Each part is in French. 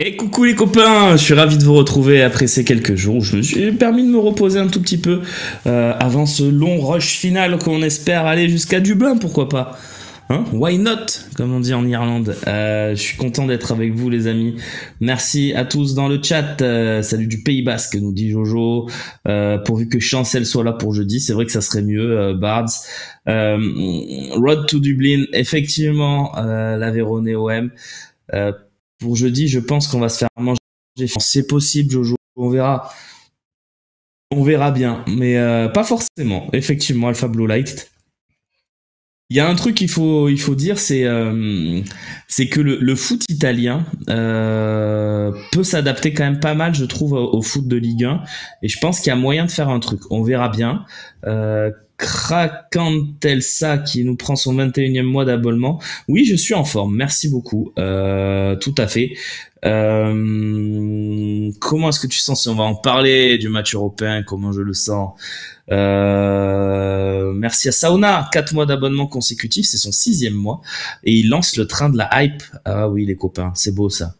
Et coucou les copains, je suis ravi de vous retrouver après ces quelques jours où je me suis permis de me reposer un tout petit peu avant ce long rush final qu'on espère aller jusqu'à Dublin, pourquoi pas, hein? Why not, comme on dit en Irlande. Je suis content d'être avec vous les amis. Merci à tous dans le chat. Salut du Pays Basque, nous dit Jojo. Pourvu que Chancel soit là pour jeudi, c'est vrai que ça serait mieux, Bards. Road to Dublin, effectivement, l'Aveyron OM. Pour jeudi, je pense qu'on va se faire manger. C'est possible, Jojo. On verra. On verra bien. Mais pas forcément. Effectivement, Alpha Blue Light. Il y a un truc qu'il faut dire, c'est que le foot italien peut s'adapter quand même pas mal, je trouve, au foot de Ligue 1. Et je pense qu'il y a moyen de faire un truc. On verra bien. Krakantelsa qui nous prend son 21e mois d'abonnement. Oui, je suis en forme. Merci beaucoup. Tout à fait. Comment est-ce que tu sens si on va en parler du match européen? Comment je le sens? Merci à Sauna, 4 mois d'abonnement consécutif, c'est son 6e mois et il lance le train de la hype. Ah oui les copains, c'est beau ça.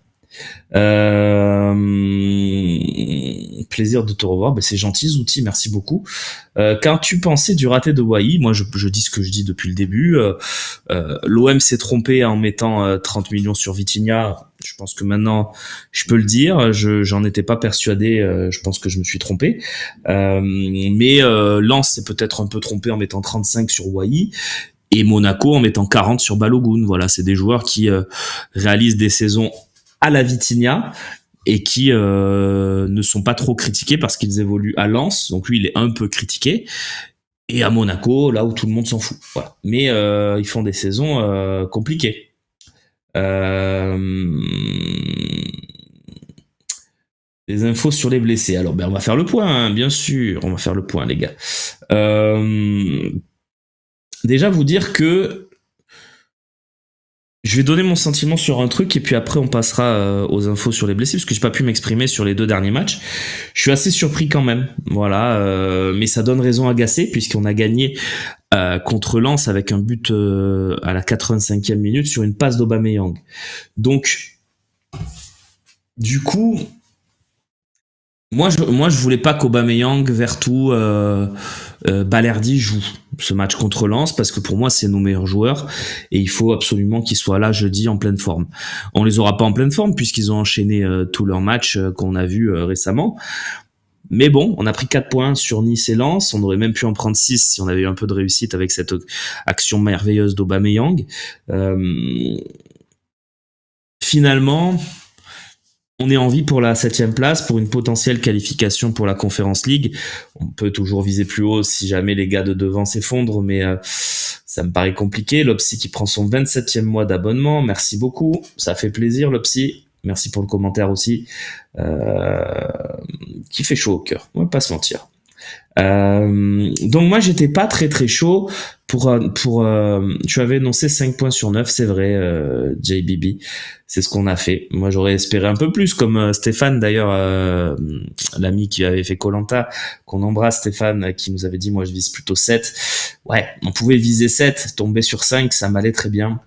Plaisir de te revoir. Ben, c'est gentil Zouti, merci beaucoup. Qu'as-tu pensé du raté de Wai? Moi je dis ce que je dis depuis le début. L'OM s'est trompé en mettant 30 millions sur Vitinha. Je pense que maintenant je peux le dire. J'en étais pas persuadé. Je pense que je me suis trompé. Mais Lens s'est peut-être un peu trompé en mettant 35 sur Wai. Et Monaco en mettant 40 sur Balogun. Voilà, c'est des joueurs qui réalisent des saisons à la Vitinha et qui ne sont pas trop critiqués parce qu'ils évoluent à Lens. Donc lui, il est un peu critiqué. Et à Monaco, là où tout le monde s'en fout. Voilà. Mais ils font des saisons compliquées. Des infos sur les blessés. Alors, ben, on va faire le point, hein, bien sûr. On va faire le point, les gars. Déjà, vous dire que je vais donner mon sentiment sur un truc et puis après on passera aux infos sur les blessés parce que j'ai pas pu m'exprimer sur les 2 derniers matchs. Je suis assez surpris quand même, voilà, mais ça donne raison à Gasset puisqu'on a gagné contre Lens avec un but à la 85e minute sur une passe d'Aubameyang. Donc, du coup, moi je voulais pas qu'Aubameyang, Vertou, Balerdi jouent ce match contre Lens parce que pour moi c'est nos meilleurs joueurs et il faut absolument qu'ils soient là jeudi en pleine forme. On les aura pas en pleine forme puisqu'ils ont enchaîné tous leurs matchs qu'on a vus récemment. Mais bon, on a pris 4 points sur Nice et Lens, on aurait même pu en prendre 6 si on avait eu un peu de réussite avec cette action merveilleuse d'Aubameyang. Finalement, on est en vie pour la 7e place, pour une potentielle qualification pour la Conference League. On peut toujours viser plus haut si jamais les gars de devant s'effondrent, mais ça me paraît compliqué. Lopsy qui prend son 27e mois d'abonnement, merci beaucoup, ça fait plaisir Lopsy. Merci pour le commentaire aussi, qui fait chaud au cœur, on va pas se mentir. Donc moi j'étais pas très chaud pour tu avais énoncé 5 points sur 9, c'est vrai, JBB, c'est ce qu'on a fait. Moi j'aurais espéré un peu plus comme Stéphane d'ailleurs, l'ami qui avait fait Koh-Lanta, qu'on embrasse Stéphane, qui nous avait dit moi je vise plutôt 7. Ouais, on pouvait viser 7, tomber sur 5, ça m'allait très bien.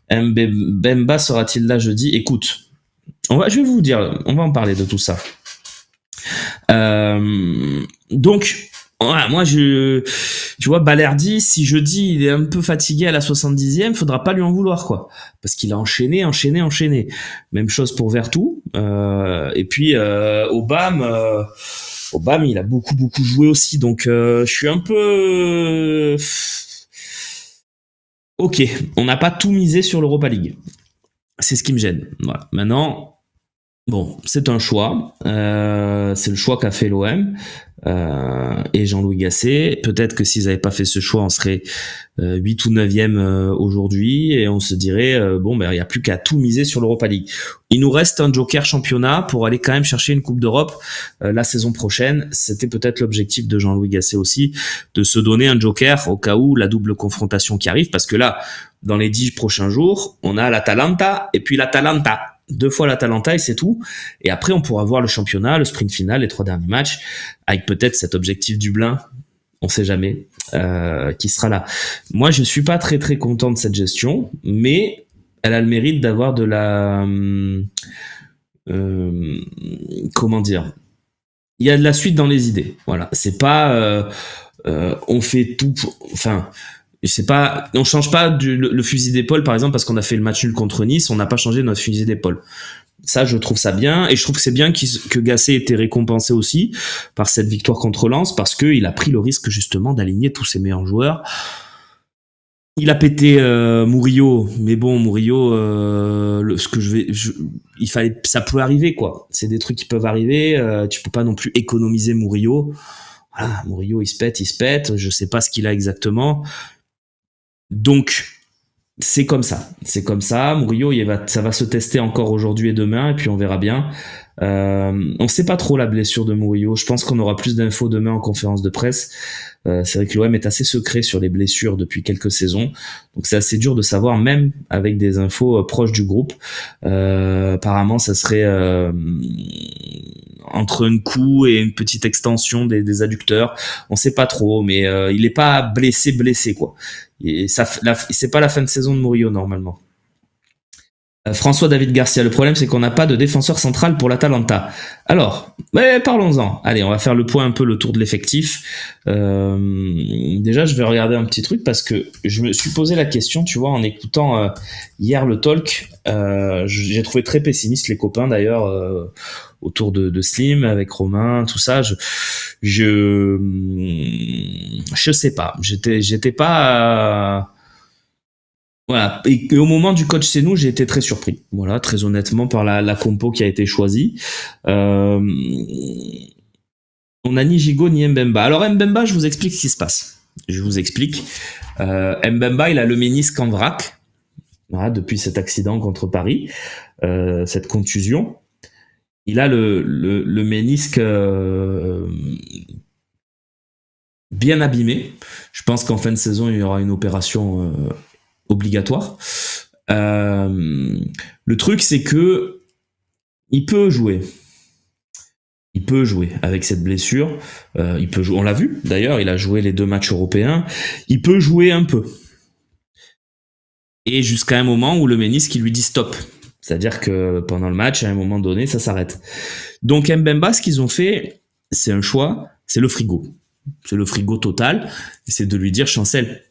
Bemba sera-t-il là jeudi? Écoute, je vais vous dire, on va en parler de tout ça. Donc, voilà, moi, tu vois, Balerdi, si jeudi il est un peu fatigué à la 70e, faudra pas lui en vouloir, quoi. Parce qu'il a enchaîné. Même chose pour Vertou. Et puis, Obama, il a beaucoup joué aussi. Donc, je suis un peu... Ok, on n'a pas tout misé sur l'Europa League. C'est ce qui me gêne. Voilà. Maintenant, bon, c'est un choix. C'est le choix qu'a fait l'OM et Jean-Louis Gasset. Peut-être que s'ils n'avaient pas fait ce choix, on serait 8 ou 9e aujourd'hui et on se dirait, bon, ben il n'y a plus qu'à tout miser sur l'Europa League. Il nous reste un joker championnat pour aller quand même chercher une Coupe d'Europe la saison prochaine. C'était peut-être l'objectif de Jean-Louis Gasset aussi, de se donner un joker au cas où la double confrontation qui arrive, parce que là, dans les 10 prochains jours, on a l'Atalanta et puis l'Atalanta. 2 fois l'Atalanta et c'est tout. Et après, on pourra voir le championnat, le sprint final, les 3 derniers matchs, avec peut-être cet objectif Dublin on sait jamais qui sera là. Moi, je suis pas très très content de cette gestion, mais elle a le mérite d'avoir de la comment dire, il y a de la suite dans les idées. Voilà, c'est pas on fait tout, enfin. C'est pas, on change pas le fusil d'épaule par exemple parce qu'on a fait le match nul contre Nice, on n'a pas changé notre fusil d'épaule. Ça, je trouve ça bien, et je trouve que c'est bien que Gasset ait été récompensé aussi par cette victoire contre Lens parce que il a pris le risque justement d'aligner tous ses meilleurs joueurs. Il a pété Murillo, mais bon, Murillo, il fallait, ça peut arriver quoi. C'est des trucs qui peuvent arriver. Tu peux pas non plus économiser Murillo. Voilà, Murillo, il se pète. Je sais pas ce qu'il a exactement. Donc, c'est comme ça. Murillo, ça va se tester encore aujourd'hui et demain, et puis on verra bien. On sait pas trop la blessure de Murillo. Je pense qu'on aura plus d'infos demain en conférence de presse. C'est vrai que l'OM est assez secret sur les blessures depuis quelques saisons, donc c'est assez dur de savoir, même avec des infos proches du groupe. Apparemment, ça serait entre un coup et une petite extension des adducteurs. On sait pas trop, mais il est pas blessé quoi. Et ça, c'est pas la fin de saison de Murillo normalement. François David Garcia, le problème c'est qu'on n'a pas de défenseur central pour l'Atalanta. Alors, parlons-en. Allez, on va faire le point un peu, le tour de l'effectif. Déjà, je vais regarder un petit truc parce que je me suis posé la question, tu vois, en écoutant hier le talk. J'ai trouvé très pessimiste les copains d'ailleurs autour de Slim avec Romain, tout ça. Je sais pas. J'étais pas. Voilà. Et au moment du coach Senou, j'ai été très surpris. Voilà, très honnêtement, par la compo qui a été choisie. On a ni Gigot ni Mbemba. Alors Mbemba, je vous explique ce qui se passe. Mbemba, il a le ménisque en vrac. Voilà, depuis cet accident contre Paris, cette contusion. Il a le ménisque bien abîmé. Je pense qu'en fin de saison, il y aura une opération obligatoire. Le truc, c'est que il peut jouer. Il peut jouer avec cette blessure. Il peut jouer. On l'a vu. D'ailleurs, il a joué les 2 matchs européens. Il peut jouer un peu. Et jusqu'à un moment où le ménisque, il lui dit stop. C'est-à-dire que pendant le match, à un moment donné, ça s'arrête. Donc Mbemba, ce qu'ils ont fait, c'est un choix, c'est le frigo. C'est le frigo total. C'est de lui dire, Chancel,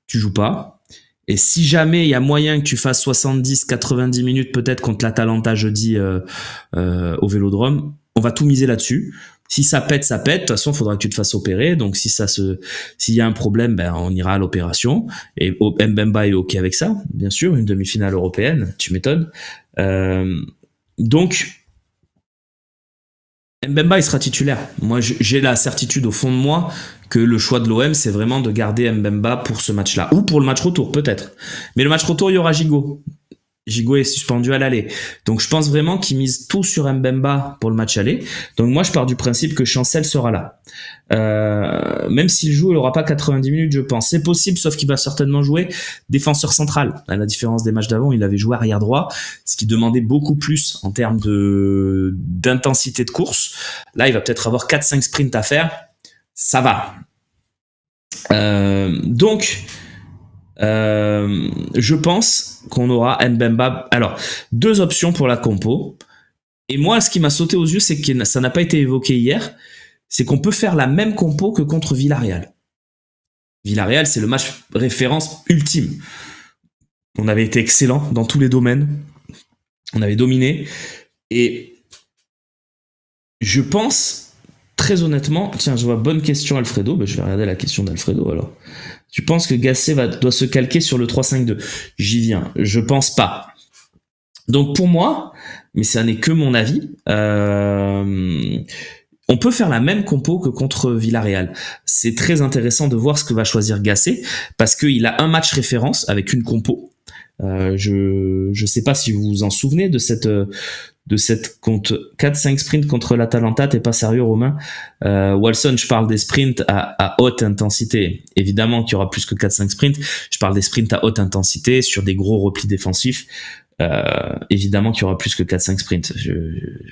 tu joues pas. Et si jamais il y a moyen que tu fasses 70-90 minutes peut-être contre l'Atalanta jeudi au Vélodrome, on va tout miser là-dessus. Si ça pète, ça pète. De toute façon, il faudra que tu te fasses opérer. Donc, s'il y a un problème, ben, on ira à l'opération. Et Mbemba est OK avec ça, bien sûr. Une demi-finale européenne, tu m'étonnes. Donc, Mbemba, il sera titulaire. Moi, j'ai la certitude au fond de moi que le choix de l'OM, c'est vraiment de garder Mbemba pour ce match-là. Ou pour le match retour, peut-être. Mais le match retour, il y aura Gigot. Gigot est suspendu à l'aller. Donc je pense vraiment qu'ils misent tout sur Mbemba pour le match aller. Donc moi je pars du principe que Chancel sera là. Même s'il joue, il n'aura pas 90 minutes, je pense. C'est possible, sauf qu'il va certainement jouer défenseur central. À la différence des matchs d'avant, il avait joué arrière droit, ce qui demandait beaucoup plus en termes d'intensité de course. Là, il va peut-être avoir 4-5 sprints à faire. Ça va. Donc, je pense qu'on aura Mbemba. Alors, 2 options pour la compo. Et moi, ce qui m'a sauté aux yeux, c'est que ça n'a pas été évoqué hier, c'est qu'on peut faire la même compo que contre Villarreal. Villarreal, c'est le match référence ultime. On avait été excellent dans tous les domaines. On avait dominé. Et je pense, très honnêtement, tiens, je vois bonne question Alfredo, je vais regarder la question d'Alfredo alors. Tu penses que Gasset doit se calquer sur le 3-5-2 ? J'y viens. Je pense pas. Donc pour moi, mais ça n'est que mon avis, on peut faire la même compo que contre Villarreal. C'est très intéressant de voir ce que va choisir Gasset parce qu'il a un match référence avec une compo. Je sais pas si vous vous en souvenez de cette compte 4-5 sprints contre l'Atalanta. T'es pas sérieux, Romain? Walson, je parle des sprints à haute intensité. Évidemment qu'il y aura plus que 4-5 sprints. Je parle des sprints à haute intensité sur des gros replis défensifs. Évidemment qu'il y aura plus que 4-5 sprints. Je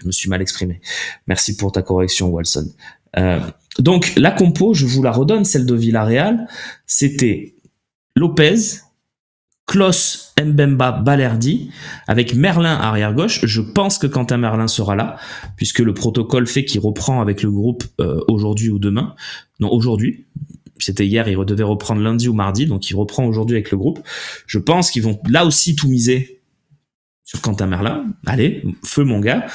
me suis mal exprimé. Merci pour ta correction, Walson. Donc la compo, je vous la redonne, celle de Villarreal, c'était Lopez, Klos, Mbemba, Balerdi, avec Merlin arrière gauche. Je pense que Quentin Merlin sera là, puisque le protocole fait qu'il reprend avec le groupe aujourd'hui ou demain. Non, aujourd'hui. C'était hier, il devait reprendre lundi ou mardi, donc il reprend aujourd'hui avec le groupe. Je pense qu'ils vont là aussi tout miser sur Quentin Merlin. Allez, feu mon gars.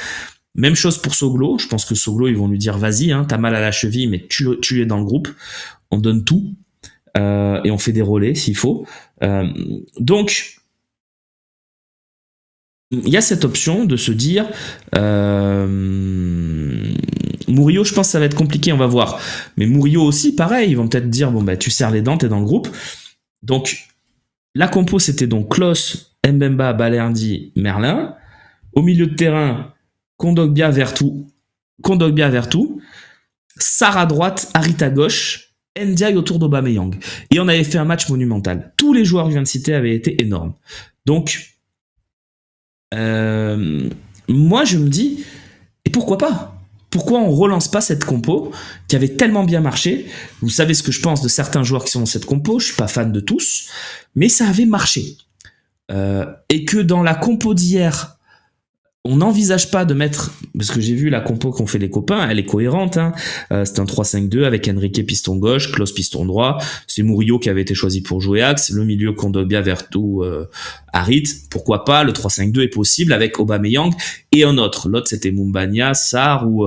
Même chose pour Soglo. Je pense que Soglo, ils vont lui dire vas-y, hein, t'as mal à la cheville, mais tu es dans le groupe. On donne tout et on fait des relais s'il faut. Donc, il y a cette option de se dire Murillo, je pense que ça va être compliqué, on va voir. Mais Murillo aussi, pareil, ils vont peut-être dire bon bah tu serres les dents, t'es dans le groupe. Donc la compo c'était donc Klos, Mbemba, Balerdi, Merlin. Au milieu de terrain, Kondogbia, Vertu, Sarr à droite, Harit à gauche, Ndiaye autour d'Aubameyang. Et on avait fait un match monumental. Tous les joueurs que je viens de citer avaient été énormes. Donc moi je me dis et pourquoi pas? Pourquoi on relance pas cette compo qui avait tellement bien marché? Vous savez ce que je pense de certains joueurs qui sont dans cette compo, je suis pas fan de tous, mais ça avait marché. Et que dans la compo d'hier, on n'envisage pas de mettre, parce que j'ai vu la compo qu'ont fait les copains, elle est cohérente, hein. C'est un 3-5-2 avec Enrique piston gauche, Klos piston droit, c'est Murillo qui avait été choisi pour jouer axe, le milieu Kondogbia, Vertu, Harit, pourquoi pas, le 3-5-2 est possible avec Aubameyang et un autre, l'autre c'était Mumbagna, Sarr ou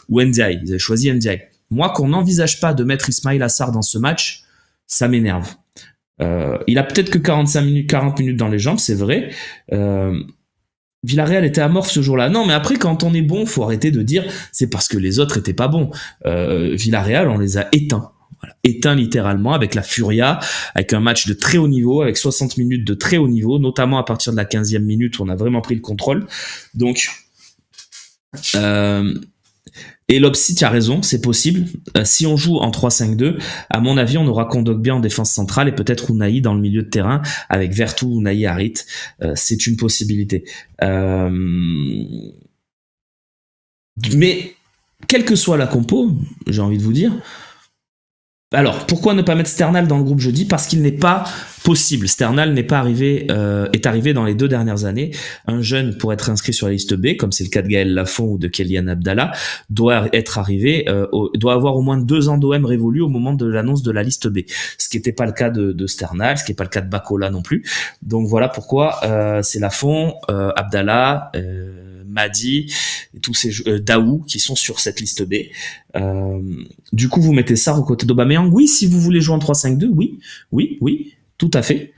Ndiaye, ils avaient choisi Ndiaye. Moi, qu'on n'envisage pas de mettre Ismaïla Sarr dans ce match, ça m'énerve. Il a peut-être que 40 minutes dans les jambes, c'est vrai. Villarreal était amorphe ce jour-là. Non, mais après, quand on est bon, faut arrêter de dire c'est parce que les autres étaient pas bons. Villarreal, on les a éteints. Voilà. Éteints littéralement avec la Furia, avec un match de très haut niveau, avec 60 minutes de très haut niveau, notamment à partir de la 15e minute où on a vraiment pris le contrôle. Donc, et Lopsy, tu as raison, c'est possible. Si on joue en 3-5-2, à mon avis, on aura Kondogbia en défense centrale et peut-être Unai dans le milieu de terrain avec Vertu, Unai, Harit. C'est une possibilité. Mais quelle que soit la compo, j'ai envie de vous dire. Alors, pourquoi ne pas mettre Sternal dans le groupe jeudi? Parce qu'il n'est pas possible. Sternal n'est pas arrivé, est arrivé dans les 2 dernières années. Un jeune, pour être inscrit sur la liste B, comme c'est le cas de Gaël Lafont ou de Kélian Abdallah, doit être arrivé, doit avoir au moins 2 ans d'OM révolus au moment de l'annonce de la liste B. Ce qui n'était pas le cas de Sternal, ce qui n'est pas le cas de Bacola non plus. Donc voilà pourquoi c'est Lafont, Abdallah, Madi, et tous ces Daou qui sont sur cette liste B. Du coup, vous mettez ça aux côtés d'Aubameyang. Oui, si vous voulez jouer en 3-5-2, oui, tout à fait.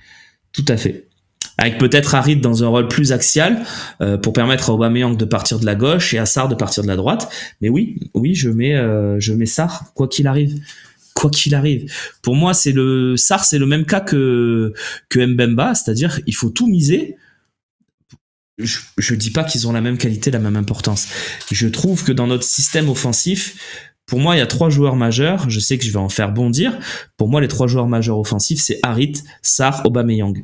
Avec peut-être Harit dans un rôle plus axial pour permettre à Aubameyang de partir de la gauche et à Sarr de partir de la droite. Mais oui, je mets Sarr quoi qu'il arrive. Pour moi, Sarr, c'est le même cas que Mbemba, c'est-à-dire il faut tout miser. Je dis pas qu'ils ont la même qualité, la même importance. Je trouve que dans notre système offensif, pour moi, il y a 3 joueurs majeurs. Je sais que je vais en faire bondir. Pour moi, les 3 joueurs majeurs offensifs, c'est Harit, Sarr, Aubameyang.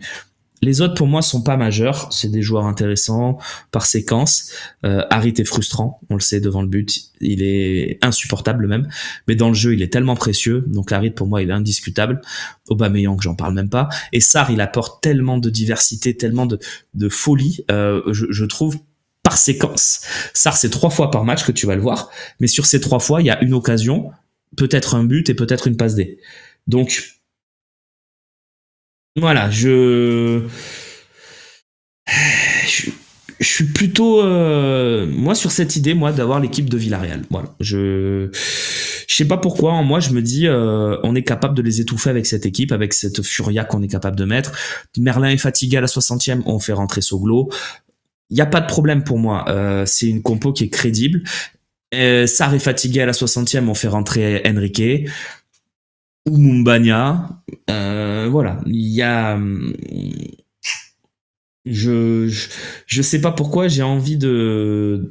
Les autres, pour moi, sont pas majeurs. C'est des joueurs intéressants par séquence. Harit est frustrant, on le sait, devant le but. Il est insupportable même. Mais dans le jeu, il est tellement précieux. Donc Harit, pour moi, il est indiscutable. Aubameyang, j'en parle même pas. Et Sarr, il apporte tellement de diversité, tellement de folie. Je trouve par séquence. Sarr, c'est 3 fois par match que tu vas le voir. Mais sur ces 3 fois, il y a une occasion, peut-être un but et peut-être une passe D. Donc, voilà, je suis plutôt moi sur cette idée d'avoir l'équipe de Villarreal. Voilà, je sais pas pourquoi, moi je me dis on est capable de les étouffer avec cette équipe, avec cette furia qu'on est capable de mettre. Merlin est fatigué à la 60e, on fait rentrer Soglo. Il y a pas de problème pour moi, c'est une compo qui est crédible. Sarr est fatigué à la 60e, on fait rentrer Enrique ou Mumbagna. Voilà, il y a je sais pas pourquoi j'ai envie de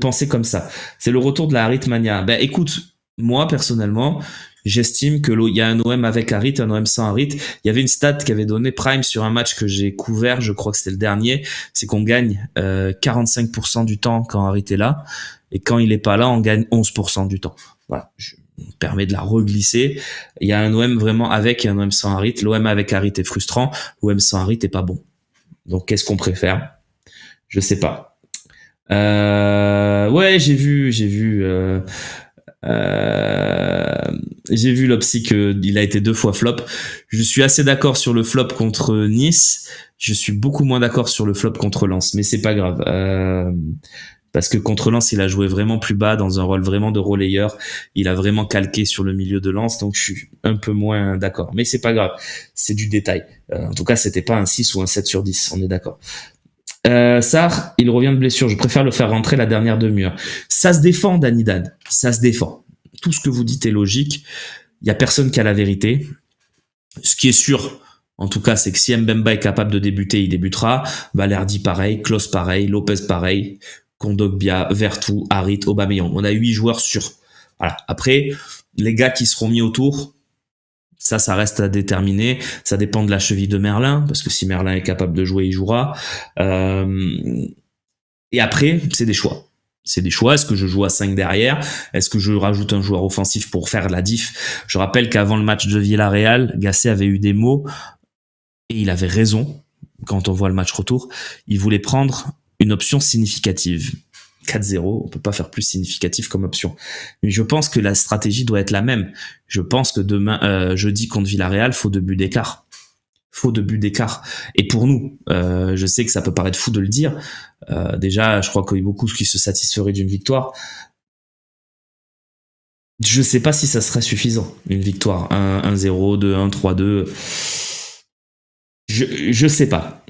penser comme ça. C'est le retour de la Harit mania. Ben écoute, moi personnellement, j'estime que il y a un OM avec Harit, un OM sans Harit. Il y avait une stat qui avait donné Prime sur un match que j'ai couvert, je crois que c'était le dernier, c'est qu'on gagne 45% du temps quand Harit est là, et quand il est pas là, on gagne 11% du temps. Voilà, je me permets de la reglisser. Il y a un OM vraiment avec et un OM sans Harit. L'OM avec Harit est frustrant, l'OM sans Harit est pas bon. Donc qu'est-ce qu'on préfère? Je sais pas. Ouais, j'ai vu l'Opsi qu'il a été 2 fois flop. Je suis assez d'accord sur le flop contre Nice. Je suis beaucoup moins d'accord sur le flop contre Lens, mais c'est pas grave. Parce que contre Lens, il a joué vraiment plus bas dans un rôle vraiment de relayeur. Il a vraiment calqué sur le milieu de Lens, donc je suis un peu moins d'accord. Mais c'est pas grave, c'est du détail. En tout cas, c'était pas un 6 ou un 7 sur 10, on est d'accord. Sarr, il revient de blessure. Je préfère le faire rentrer la dernière demi-heure. Ça se défend, Danny Dan. Ça se défend. Tout ce que vous dites est logique. Il y a personne qui a la vérité. Ce qui est sûr, en tout cas, c'est que si Mbemba est capable de débuter, il débutera. Balerdi pareil, Klose pareil, Lopez pareil, Kondogbia, Vertou, Harit, Aubameyang. On a 8 joueurs sûrs. Voilà. Après, les gars qui seront mis autour, ça reste à déterminer. Ça dépend de la cheville de Merlin, parce que si Merlin est capable de jouer, il jouera. Et après, c'est des choix. C'est des choix. Est-ce que je joue à 5 derrière? Est-ce que je rajoute un joueur offensif pour faire la diff? Je rappelle qu'avant le match de Villarreal, Gasset avait eu des mots, et il avait raison. Quand on voit le match retour, il voulait prendre une option significative. 4-0, on peut pas faire plus significatif comme option. Mais je pense que la stratégie doit être la même. Je pense que demain, jeudi contre Villarreal, faut 2 buts d'écart. Faut 2 buts d'écart. Et pour nous, je sais que ça peut paraître fou de le dire. Déjà, je crois qu'il y a beaucoup qui se satisferaient d'une victoire. Je sais pas si ça serait suffisant, une victoire. 1-0, 2-1, 3-2. Je sais pas.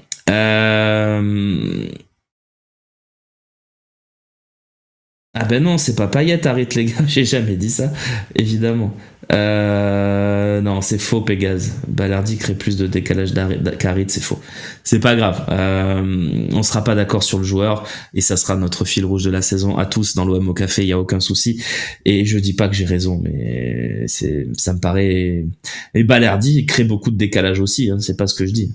Ah ben non, c'est pas Payet, arrête les gars, j'ai jamais dit ça, évidemment. Non, c'est faux, Pégase. Balerdi crée plus de décalage qu'Harit, c'est faux. C'est pas grave. On sera pas d'accord sur le joueur et ça sera notre fil rouge de la saison à tous dans l'OM au café, il y a aucun souci. Et je dis pas que j'ai raison, mais ça me paraît. Et Balerdi crée beaucoup de décalage aussi, hein, c'est pas ce que je dis.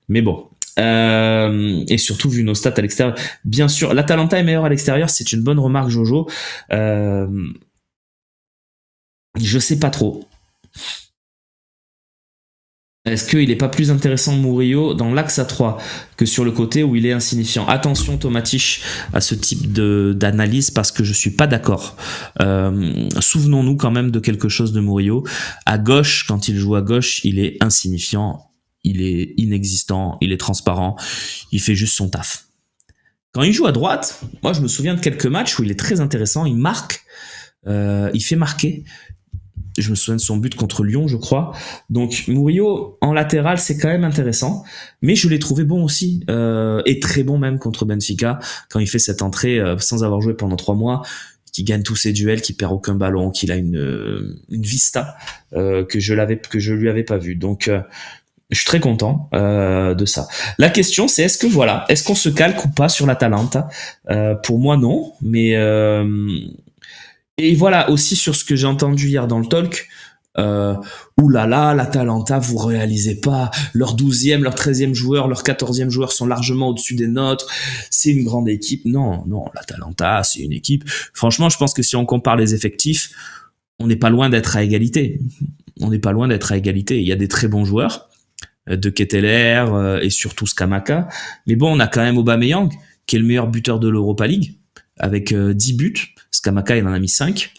Mais bon. Et surtout vu nos stats à l'extérieur, bien sûr l'Atalanta est meilleur à l'extérieur, c'est une bonne remarque, Jojo. Je sais pas trop. Est-ce qu'il est pas plus intéressant Murillo dans l'axe à 3 que sur le côté où il est insignifiant? Attention Tomatic à ce type d'analyse parce que je suis pas d'accord. Souvenons-nous quand même de quelque chose de Murillo. À gauche, quand il joue à gauche, il est insignifiant. Il est inexistant, il est transparent, il fait juste son taf. Quand il joue à droite, moi je me souviens de quelques matchs où il est très intéressant, il marque, il fait marquer. Je me souviens de son but contre Lyon, je crois. Donc Murillo en latéral, c'est quand même intéressant, mais je l'ai trouvé bon aussi, et très bon même contre Benfica, quand il fait cette entrée sans avoir joué pendant 3 mois, qui gagne tous ses duels, qui perd aucun ballon, qu'il a une vista que je lui avais pas vu. Donc je suis très content de ça. La question, c'est est-ce qu'on se calque ou pas sur l'Atalanta? Pour moi, non. Mais et voilà aussi sur ce que j'ai entendu hier dans le talk. Oulala, l'Atalanta, vous réalisez pas. Leur 12e, leur 13e joueur, leur 14e joueur sont largement au-dessus des nôtres. C'est une grande équipe. Non, l'Atalanta, c'est une équipe. Franchement, je pense que si on compare les effectifs, on n'est pas loin d'être à égalité. Il y a des très bons joueurs. De Ketteler et surtout Scamacca. Mais bon, on a quand même Aubameyang, qui est le meilleur buteur de l'Europa League, avec 10 buts. Scamacca, il en a mis 5.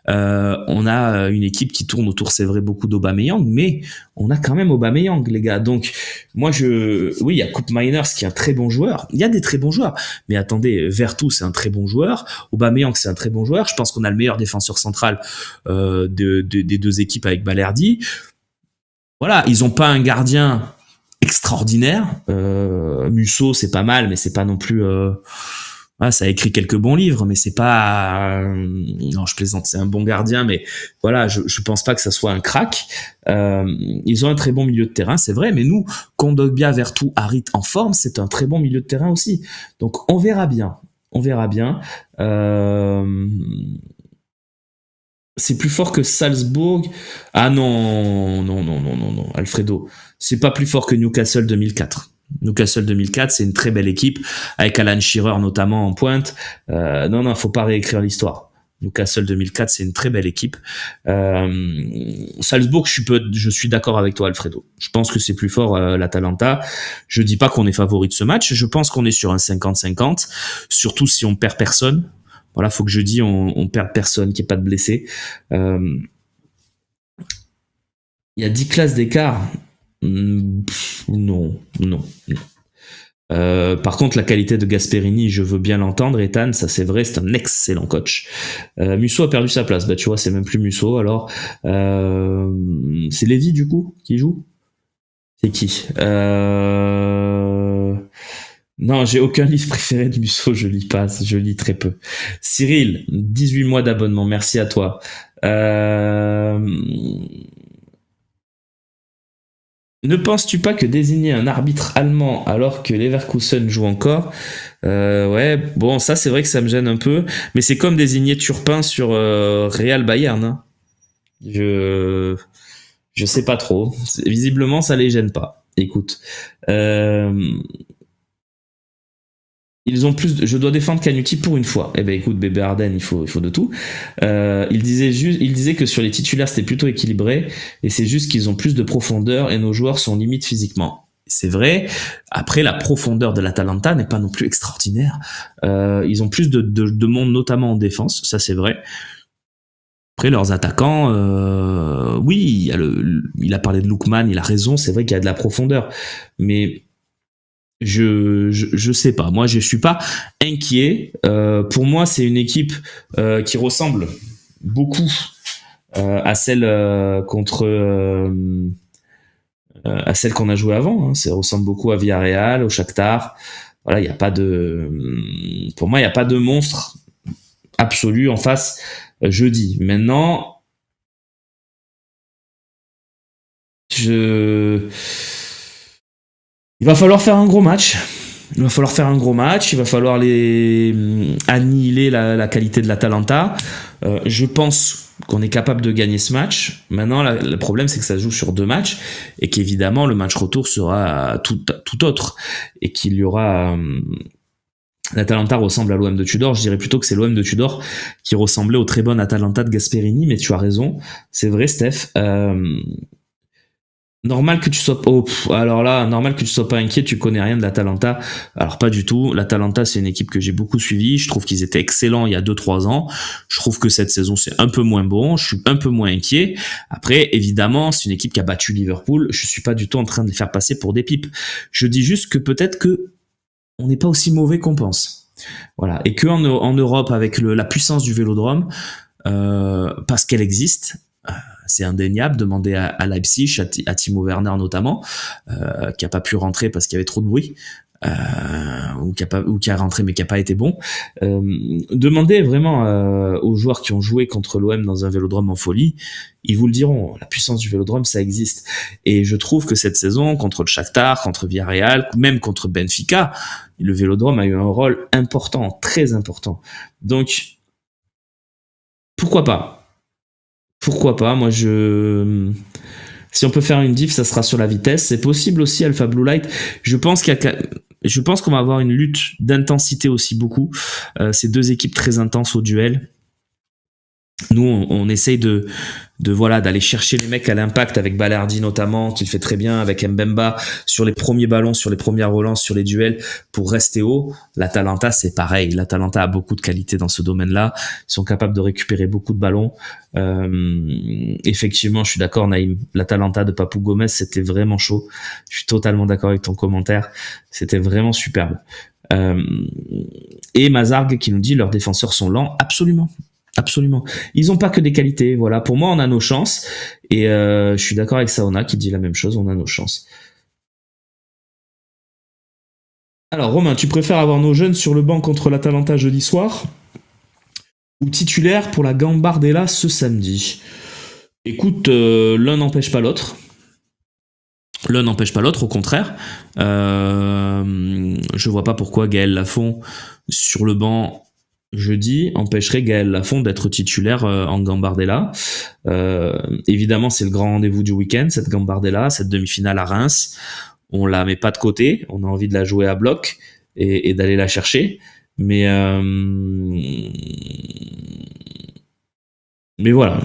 On a une équipe qui tourne autour, c'est vrai, beaucoup d'Aubameyang, mais on a quand même Aubameyang, les gars. Donc, oui, il y a Koopmeiners qui est un très bon joueur. Il y a des très bons joueurs. Mais attendez, Vertou, c'est un très bon joueur. Aubameyang, c'est un très bon joueur. Je pense qu'on a le meilleur défenseur central des 2 équipes avec Balerdi. Voilà, ils ont pas un gardien extraordinaire. Musso, c'est pas mal, mais c'est pas non plus. Ça a écrit quelques bons livres, mais c'est pas. Non, je plaisante. C'est un bon gardien, mais voilà, je pense pas que ça soit un crack. Ils ont un très bon milieu de terrain, c'est vrai, mais nous, Kondogbia, Vertou, Harit en forme, c'est un très bon milieu de terrain aussi. Donc on verra bien. C'est plus fort que Salzbourg. Ah non, Alfredo. C'est pas plus fort que Newcastle 2004. Newcastle 2004, c'est une très belle équipe, avec Alan Shearer notamment en pointe. Non, faut pas réécrire l'histoire. Newcastle 2004, c'est une très belle équipe. Salzbourg, je suis d'accord avec toi, Alfredo. Je pense que c'est plus fort l'Atalanta. Je dis pas qu'on est favori de ce match. Je pense qu'on est sur un 50-50, surtout si on perd personne. Voilà, faut que je dise on perd personne, qu'il n'y ait pas de blessés. Il y a 10 classes d'écart. Non. Par contre, la qualité de Gasperini, je veux bien l'entendre, Ethan, ça c'est vrai, c'est un excellent coach. Musso a perdu sa place, bah tu vois, c'est même plus Musso, alors c'est Lévy du coup qui joue. C'est qui Non, j'ai aucun livre préféré de Musso, je lis pas, je lis très peu. Cyril, 18 mois d'abonnement, merci à toi. Ne penses-tu pas que désigner un arbitre allemand alors que Leverkusen joue encore, ouais, bon, ça c'est vrai que ça me gêne un peu, mais c'est comme désigner Turpin sur Real Bayern. Hein. Je sais pas trop. Visiblement, ça les gêne pas. Écoute, ils ont plus. Je dois défendre Canuti pour une fois. Eh ben écoute, bébé Arden, il faut de tout. Il disait que sur les titulaires c'était plutôt équilibré et c'est juste qu'ils ont plus de profondeur et nos joueurs sont limites physiquement. C'est vrai. Après, la profondeur de l'Atalanta n'est pas non plus extraordinaire. Ils ont plus de monde, notamment en défense. Ça, c'est vrai. Après, leurs attaquants, oui, il a parlé de Lookman, il a raison. C'est vrai qu'il y a de la profondeur, mais je sais pas. Moi, je suis pas inquiet. Pour moi, c'est une équipe qui ressemble beaucoup à celle à celle qu'on a jouée avant. Hein. Ça ressemble beaucoup à Villarreal, au Shakhtar. Voilà, il y a pas de. Pour moi, il y a pas de monstre absolu en face jeudi. Maintenant, il va falloir faire un gros match. Il va falloir annihiler la qualité de l'Atalanta. Je pense qu'on est capable de gagner ce match. Maintenant, le problème, c'est que ça se joue sur 2 matchs et qu'évidemment, le match retour sera tout autre et qu'il y aura... L'Atalanta ressemble à l'OM de Tudor. Je dirais plutôt que c'est l'OM de Tudor qui ressemblait au très bon Atalanta de Gasperini, mais tu as raison. C'est vrai, Steph. Normal que tu sois normal que tu sois pas inquiet, tu connais rien de l'Atalanta. Alors pas du tout. L'Atalanta, c'est une équipe que j'ai beaucoup suivie. Je trouve qu'ils étaient excellents il y a 2-3 ans. Je trouve que cette saison, c'est un peu moins bon. Je suis un peu moins inquiet. Après, évidemment, c'est une équipe qui a battu Liverpool. Je suis pas du tout en train de les faire passer pour des pipes. Je dis juste que peut-être que on n'est pas aussi mauvais qu'on pense. Voilà. Et en Europe, avec la puissance du Vélodrome, parce qu'elle existe, c'est indéniable. Demandez à Leipzig, à Timo Werner notamment, qui a pas pu rentrer parce qu'il y avait trop de bruit, ou qui a rentré mais qui a pas été bon. Demandez vraiment aux joueurs qui ont joué contre l'OM dans un Vélodrome en folie, ils vous le diront. La puissance du Vélodrome, ça existe. Et je trouve que cette saison, contre le Shakhtar, contre Villarreal, même contre Benfica, le Vélodrome a eu un rôle important, très important. Donc, pourquoi pas? Moi, si on peut faire une diff, ça sera sur la vitesse. C'est possible aussi, Alpha Blue Light. Je pense qu'on va avoir une lutte d'intensité aussi beaucoup. C'est 2 équipes très intenses au duel. Nous, on essaye d'aller chercher les mecs à l'impact avec Balerdi notamment, qui le fait très bien, avec Mbemba sur les premiers ballons, sur les premières relances, sur les duels, pour rester haut. L'Atalanta, c'est pareil. L'Atalanta a beaucoup de qualité dans ce domaine-là. Ils sont capables de récupérer beaucoup de ballons. Effectivement, je suis d'accord, Naïm. L'Atalanta de Papou Gomez, c'était vraiment chaud. Je suis totalement d'accord avec ton commentaire. C'était vraiment superbe. Et Mazargue qui nous dit leurs défenseurs sont lents. Absolument. Ils ont pas que des qualités. Voilà. Pour moi, on a nos chances. Et je suis d'accord avec Saona qui dit la même chose. On a nos chances. Alors, Romain, tu préfères avoir nos jeunes sur le banc contre l'Atalanta jeudi soir ou titulaire pour la Gambardella ce samedi? Écoute, l'un n'empêche pas l'autre. Au contraire. Je vois pas pourquoi Gaël Lafont sur le banc jeudi empêcherait Gaël Lafont d'être titulaire en Gambardella. Évidemment, c'est le grand rendez-vous du week-end, cette Gambardella, cette demi-finale à Reims. On la met pas de côté, on a envie de la jouer à bloc et d'aller la chercher. Mais Mais voilà,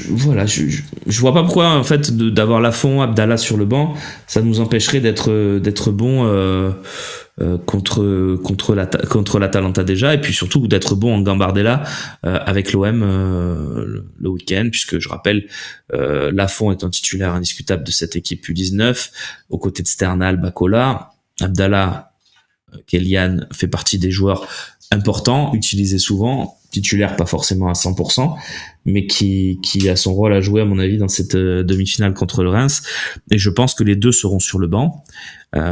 voilà, je vois pas pourquoi en fait d'avoir Lafont, Abdallah sur le banc, ça nous empêcherait d'être bon contre l'Atalanta déjà, et puis surtout d'être bon en Gambardella avec l'OM le week-end, puisque je rappelle Lafont est un titulaire indiscutable de cette équipe U19 aux côtés de Sternal, Bacola, Abdallah, Kélian fait partie des joueurs importants, utilisés souvent, titulaire pas forcément à 100%, mais qui a son rôle à jouer à mon avis dans cette demi-finale contre le Reims. Et je pense que les deux seront sur le banc. Je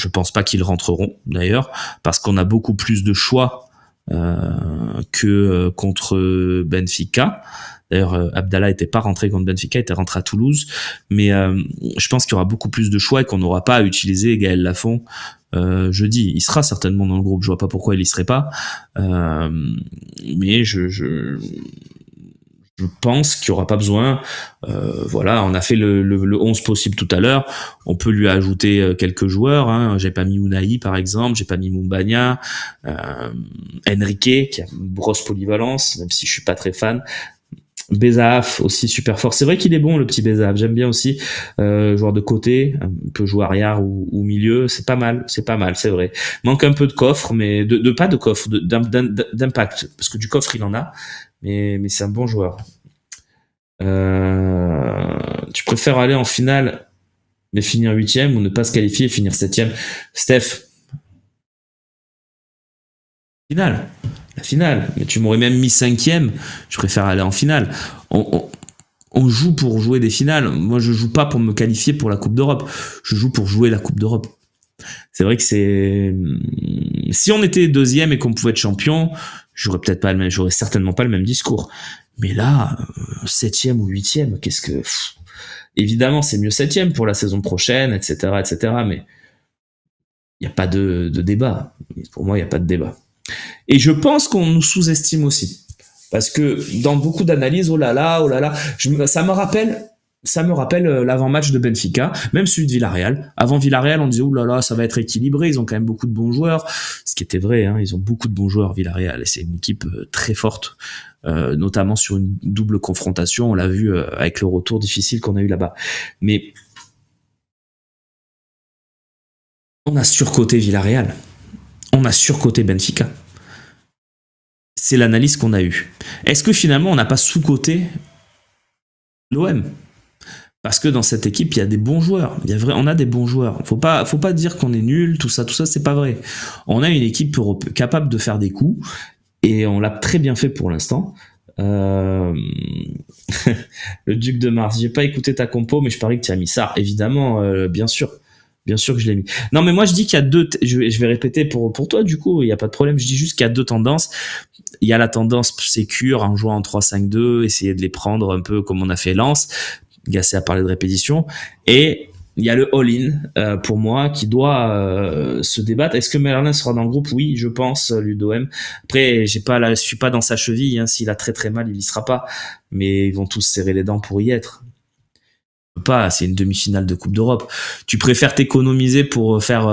pense pas qu'ils rentreront d'ailleurs, parce qu'on a beaucoup plus de choix que contre Benfica. D'ailleurs, Abdallah était pas rentré contre Benfica, il était rentré à Toulouse. Mais je pense qu'il y aura beaucoup plus de choix et qu'on n'aura pas à utiliser Gaël Lafont jeudi. Il sera certainement dans le groupe, je vois pas pourquoi il y serait pas. Mais je pense qu'il n'y aura pas besoin. Voilà, on a fait le 11 possible tout à l'heure. On peut lui ajouter quelques joueurs. Hein. J'ai pas mis Unai, par exemple. J'ai pas mis Mumbagna. Enrique, qui a une grosse polyvalence, même si je suis pas très fan. Bezaaf aussi super fort. C'est vrai qu'il est bon le petit Bezaaf. J'aime bien aussi joueur de côté, un peu joueur arrière ou milieu. C'est pas mal, c'est vrai. Manque un peu de coffre, mais de pas de coffre, d'impact, parce que du coffre il en a, mais c'est un bon joueur. Tu préfères aller en finale mais finir 8e ou ne pas se qualifier et finir 7e? Steph, finale. La finale. Mais tu m'aurais même mis 5e, je préfère aller en finale. On joue pour jouer des finales. Moi, je joue pas pour me qualifier pour la Coupe d'Europe. Je joue pour jouer la Coupe d'Europe. C'est vrai que c'est... Si on était deuxième et qu'on pouvait être champion, j'aurais certainement pas le même discours. Mais là, 7e ou 8e, qu'est-ce que... Évidemment, c'est mieux 7e pour la saison prochaine, etc., etc., mais il n'y a pas de débat. Pour moi, il n'y a pas de débat. Et je pense qu'on nous sous-estime aussi. Parce que dans beaucoup d'analyses, oh là là, ça me rappelle l'avant-match de Benfica, même celui de Villarreal. Avant Villarreal, on disait, oh là là, ça va être équilibré, ils ont quand même beaucoup de bons joueurs. Ce qui était vrai, hein, ils ont beaucoup de bons joueurs, Villarreal, et c'est une équipe très forte, notamment sur une double confrontation, on l'a vu avec le retour difficile qu'on a eu là-bas. Mais on a surcoté Villarreal, on a surcoté Benfica. C'est l'analyse qu'on a eue. Est-ce que finalement on n'a pas sous-coté l'OM? Parce que dans cette équipe, il y a des bons joueurs. On a des bons joueurs. Faut pas dire qu'on est nul, tout ça, c'est pas vrai. On a une équipe capable de faire des coups et on l'a très bien fait pour l'instant. Le Duc de Mars. J'ai pas écouté ta compo, mais je parie que tu as mis ça. Évidemment, bien sûr. Bien sûr que je l'ai mis. Non, mais moi je dis qu'il y a je vais répéter pour toi, du coup, il n'y a pas de problème. Je dis juste qu'il y a deux tendances. Il y a la tendance sécure en jouant en 3-5-2, essayer de les prendre un peu comme on a fait Lens. Gassé a parlé de répétition. Et il y a le all-in pour moi qui doit se débattre. Est-ce que Merlin sera dans le groupe? Oui, je pense, Ludom. Après, je suis pas dans sa cheville. Hein. S'il a très très mal, il y sera pas. Mais ils vont tous serrer les dents pour y être. Pas, c'est une demi-finale de Coupe d'Europe. Tu préfères t'économiser pour faire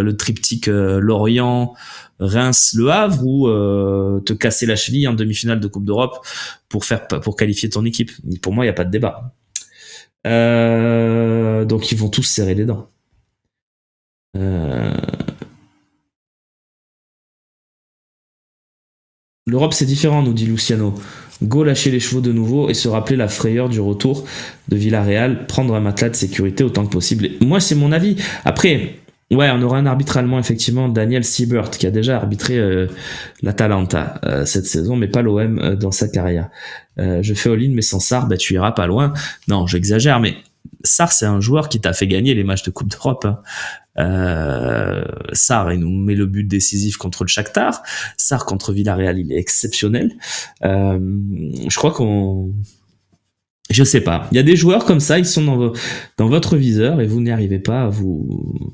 le triptyque Lorient, Reims, Le Havre ou te casser la cheville en demi-finale de Coupe d'Europe pour qualifier ton équipe? Pour moi, il n'y a pas de débat. Donc ils vont tous serrer les dents. L'Europe c'est différent, nous dit Luciano. Go lâcher les chevaux de nouveau et se rappeler la frayeur du retour de Villarreal, prendre un matelas de sécurité autant que possible. Et moi c'est mon avis. Après, ouais, on aura un arbitre allemand effectivement, Daniel Siebert, qui a déjà arbitré l'Atalanta cette saison, mais pas l'OM dans sa carrière. Je fais all-in mais sans Sarr, bah tu iras pas loin. Non, j'exagère, mais Sarr c'est un joueur qui t'a fait gagner les matchs de Coupe d'Europe. Hein. Sarr, il nous met le but décisif contre le Shakhtar. Sarr contre Villarreal, il est exceptionnel. Je crois je sais pas. Il y a des joueurs comme ça, ils sont dans votre viseur et vous n'y arrivez pas à vous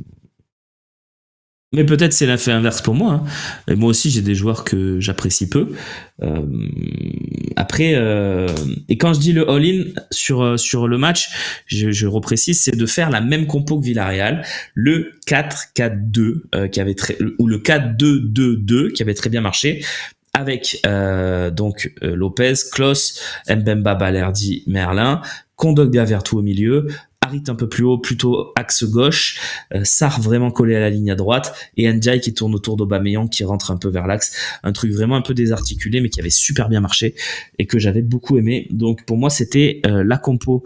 Mais peut-être c'est l'effet inverse pour moi, hein. Et moi aussi, j'ai des joueurs que j'apprécie peu. Euh, après, et quand je dis le all-in sur le match, je reprécise, c'est de faire la même compo que Villarreal, le 4-4-2 qui avait ou le 4-2-2-2 qui avait très bien marché, avec Lopez, Klose, Mbemba, Balerdi, Merlin, Kondogbia Vertu au milieu, Harit un peu plus haut, plutôt axe gauche, Sarr vraiment collé à la ligne à droite, et Ndiaye qui tourne autour d'Aubameyang qui rentre un peu vers l'axe. Un truc vraiment un peu désarticulé, mais qui avait super bien marché et que j'avais beaucoup aimé. Donc pour moi, c'était la compo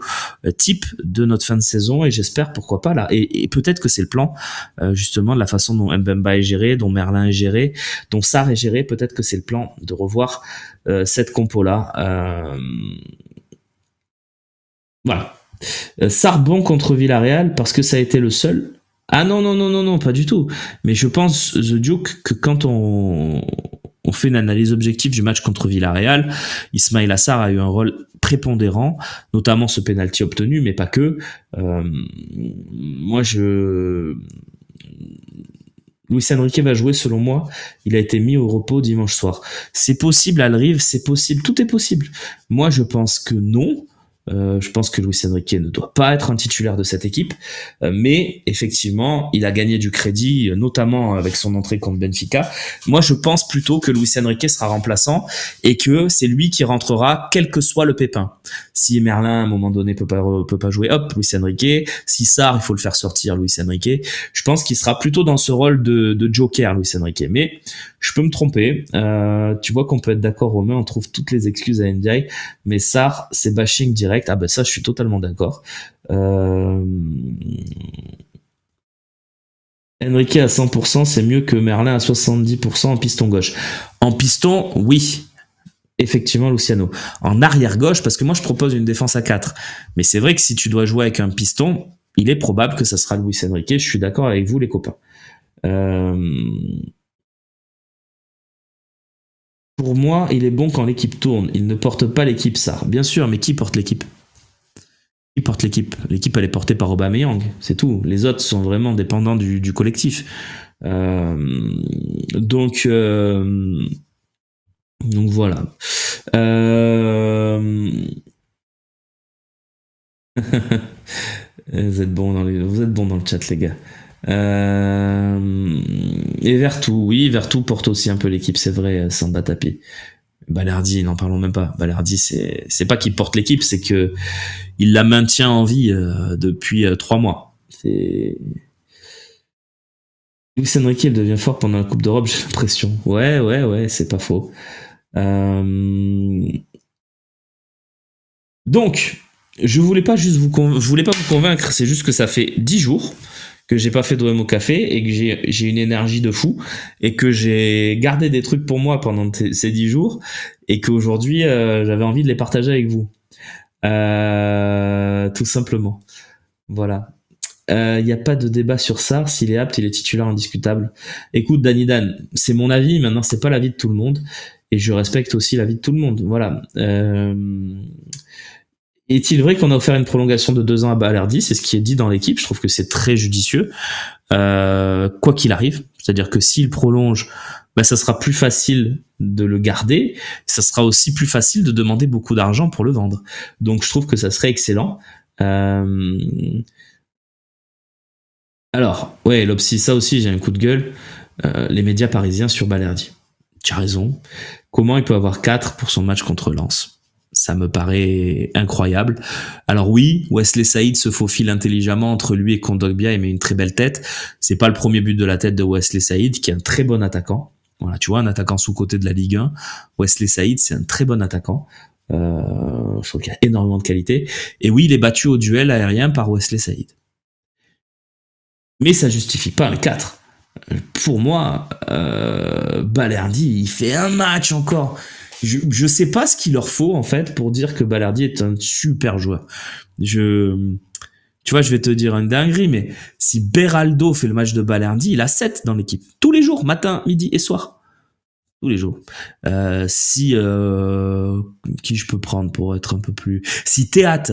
type de notre fin de saison, et j'espère pourquoi pas là. Et peut-être que c'est le plan, justement, de la façon dont Mbemba est géré, dont Merlin est géré, dont Sarr est géré. Peut-être que c'est le plan de revoir cette compo-là. Voilà. Sarbon contre Villarreal parce que ça a été le seul. Ah non, non, non, non, non, pas du tout. Mais je pense, The Duke, que quand on fait une analyse objective du match contre Villarreal, Ismail Assar a eu un rôle prépondérant, notamment ce penalty obtenu, mais pas que. Luis Enrique va jouer, selon moi. Il a été mis au repos dimanche soir. C'est possible, Alrive, c'est possible, tout est possible. Moi, je pense que non. Je pense que Luis Enrique ne doit pas être un titulaire de cette équipe, mais effectivement, il a gagné du crédit, notamment avec son entrée contre Benfica. Moi, je pense plutôt que Luis Enrique sera remplaçant et que c'est lui qui rentrera, quel que soit le pépin. Si Merlin, à un moment donné, peut pas jouer, hop, Luis Enrique. Si Sarr, il faut le faire sortir, Luis Enrique. Je pense qu'il sera plutôt dans ce rôle de joker, Luis Enrique. Mais je peux me tromper. Tu vois qu'on peut être d'accord, Romain, on trouve toutes les excuses à Ndiaye, mais Sarr, c'est bashing direct. Ah ben ça, je suis totalement d'accord. Enrique à 100%, c'est mieux que Merlin à 70% en piston gauche. En piston, oui. Effectivement, Luciano. En arrière gauche, parce que moi je propose une défense à 4. Mais c'est vrai que si tu dois jouer avec un piston, il est probable que ça sera Luis Enrique. Je suis d'accord avec vous, les copains. Pour moi, il est bon quand l'équipe tourne. Il ne porte pas l'équipe, ça. Bien sûr, mais qui porte l'équipe? Qui porte l'équipe? L'équipe, elle est portée par Aubameyang, c'est tout. Les autres sont vraiment dépendants du collectif. Donc voilà. Vous êtes bons dans le chat, les gars. Et Vertu, oui, Vertu porte aussi un peu l'équipe, c'est vrai, Samba Tapi. Balerdi, n'en parlons même pas. Balerdi, c'est pas qu'il porte l'équipe, c'est que il la maintient en vie depuis 3 mois. C'est Luis Enrique, il devient fort pendant la Coupe d'Europe, j'ai l'impression. Ouais, c'est pas faux. Donc, je voulais pas vous convaincre, c'est juste que ça fait 10 jours que j'ai pas fait d'OM au café et que j'ai une énergie de fou et que j'ai gardé des trucs pour moi pendant ces 10 jours et qu'aujourd'hui j'avais envie de les partager avec vous. Tout simplement. Voilà. Il n'y a pas de débat sur ça. S'il est apte, il est titulaire indiscutable. Écoute, Danny Dan, c'est mon avis. Maintenant, c'est pas l'avis de tout le monde. Et je respecte aussi l'avis de tout le monde. Voilà. Est-il vrai qu'on a offert une prolongation de 2 ans à Balerdi? C'est ce qui est dit dans l'équipe. Je trouve que c'est très judicieux. Quoi qu'il arrive. C'est-à-dire que s'il prolonge, ça sera plus facile de le garder. Ça sera aussi plus facile de demander beaucoup d'argent pour le vendre. Donc, je trouve que ça serait excellent. Alors, ouais, Lopsy, ça aussi, j'ai un coup de gueule. Les médias parisiens sur Balerdi. Tu as raison. Comment il peut avoir 4 pour son match contre Lens? Ça me paraît incroyable. Alors oui, Wesley Saïd se faufile intelligemment entre lui et Kondogbia et met une très belle tête. C'est pas le premier but de la tête de Wesley Saïd, qui est un très bon attaquant. Voilà, tu vois, un attaquant sous-côté de la Ligue 1. Wesley Saïd, c'est un très bon attaquant. Je trouve qu'il a énormément de qualité. Et oui, il est battu au duel aérien par Wesley Saïd. Mais ça justifie pas un 4. Pour moi, Balerdi, il fait un match encore. Je sais pas ce qu'il leur faut, en fait, pour dire que Balerdi est un super joueur. Tu vois, je vais te dire une dinguerie, mais si Beraldo fait le match de Balerdi, il a 7 dans l'équipe. Tous les jours, matin, midi et soir. Tous les jours. Qui je peux prendre pour être un peu plus... Si Théâtre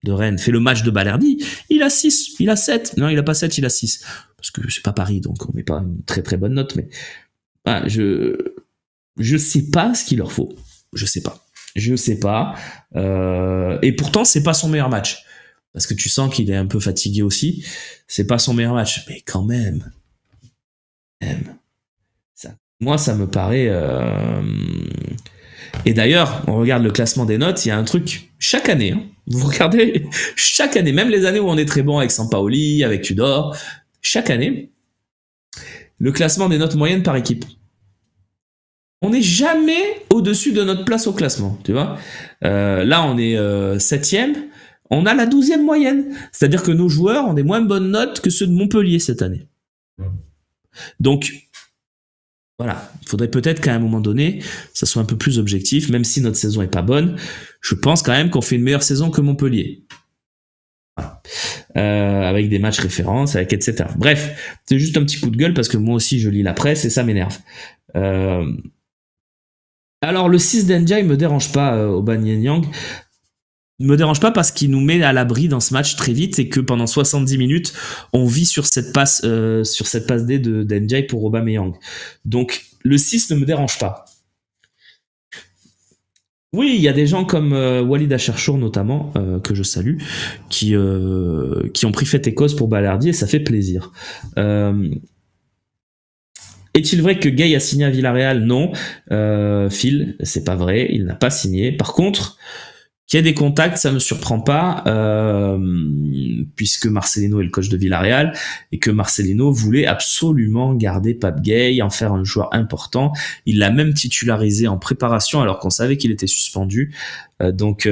de Rennes fait le match de Balerdi, il a 6, il a 7. Non, il a pas 7, il a 6. parce que c'est pas Paris, donc on met pas une très très bonne note, mais voilà, je sais pas ce qu'il leur faut. Je sais pas. Et pourtant, c'est pas son meilleur match. Parce que tu sens qu'il est un peu fatigué aussi. C'est pas son meilleur match. Mais quand même. Moi, ça me paraît... Et d'ailleurs, on regarde le classement des notes, il y a un truc chaque année. Hein. Vous regardez, chaque année, même les années où on est très bon avec Sampaoli, avec Tudor, chaque année, le classement des notes moyennes par équipe. On n'est jamais au-dessus de notre place au classement, tu vois. Là, on est 7e, on a la 12e moyenne. C'est-à-dire que nos joueurs ont des moins bonnes notes que ceux de Montpellier cette année. Donc, voilà, il faudrait peut-être qu'à un moment donné, ça soit un peu plus objectif, même si notre saison est pas bonne. Je pense quand même qu'on fait une meilleure saison que Montpellier. Voilà. Avec des matchs références, avec etc. Bref, c'est juste un petit coup de gueule parce que moi aussi je lis la presse et ça m'énerve. Alors le 6 d'Endia, il me dérange pas au Banyanyang. Il me dérange pas parce qu'il nous met à l'abri dans ce match très vite et que pendant 70 minutes, on vit sur cette passe D de d'Endia pour Aubameyang. Donc le 6 ne me dérange pas. Oui, il y a des gens comme Walid Acharchour notamment, que je salue, qui ont pris fait et cause pour Balerdi et ça fait plaisir. Est-il vrai que Gay a signé à Villarreal? Non. Phil, c'est pas vrai, il n'a pas signé. Par contre, qu'il y ait des contacts, ça me surprend pas, puisque Marcelino est le coach de Villarreal et que Marcelino voulait absolument garder Pape Gay, en faire un joueur important. Il l'a même titularisé en préparation alors qu'on savait qu'il était suspendu. Donc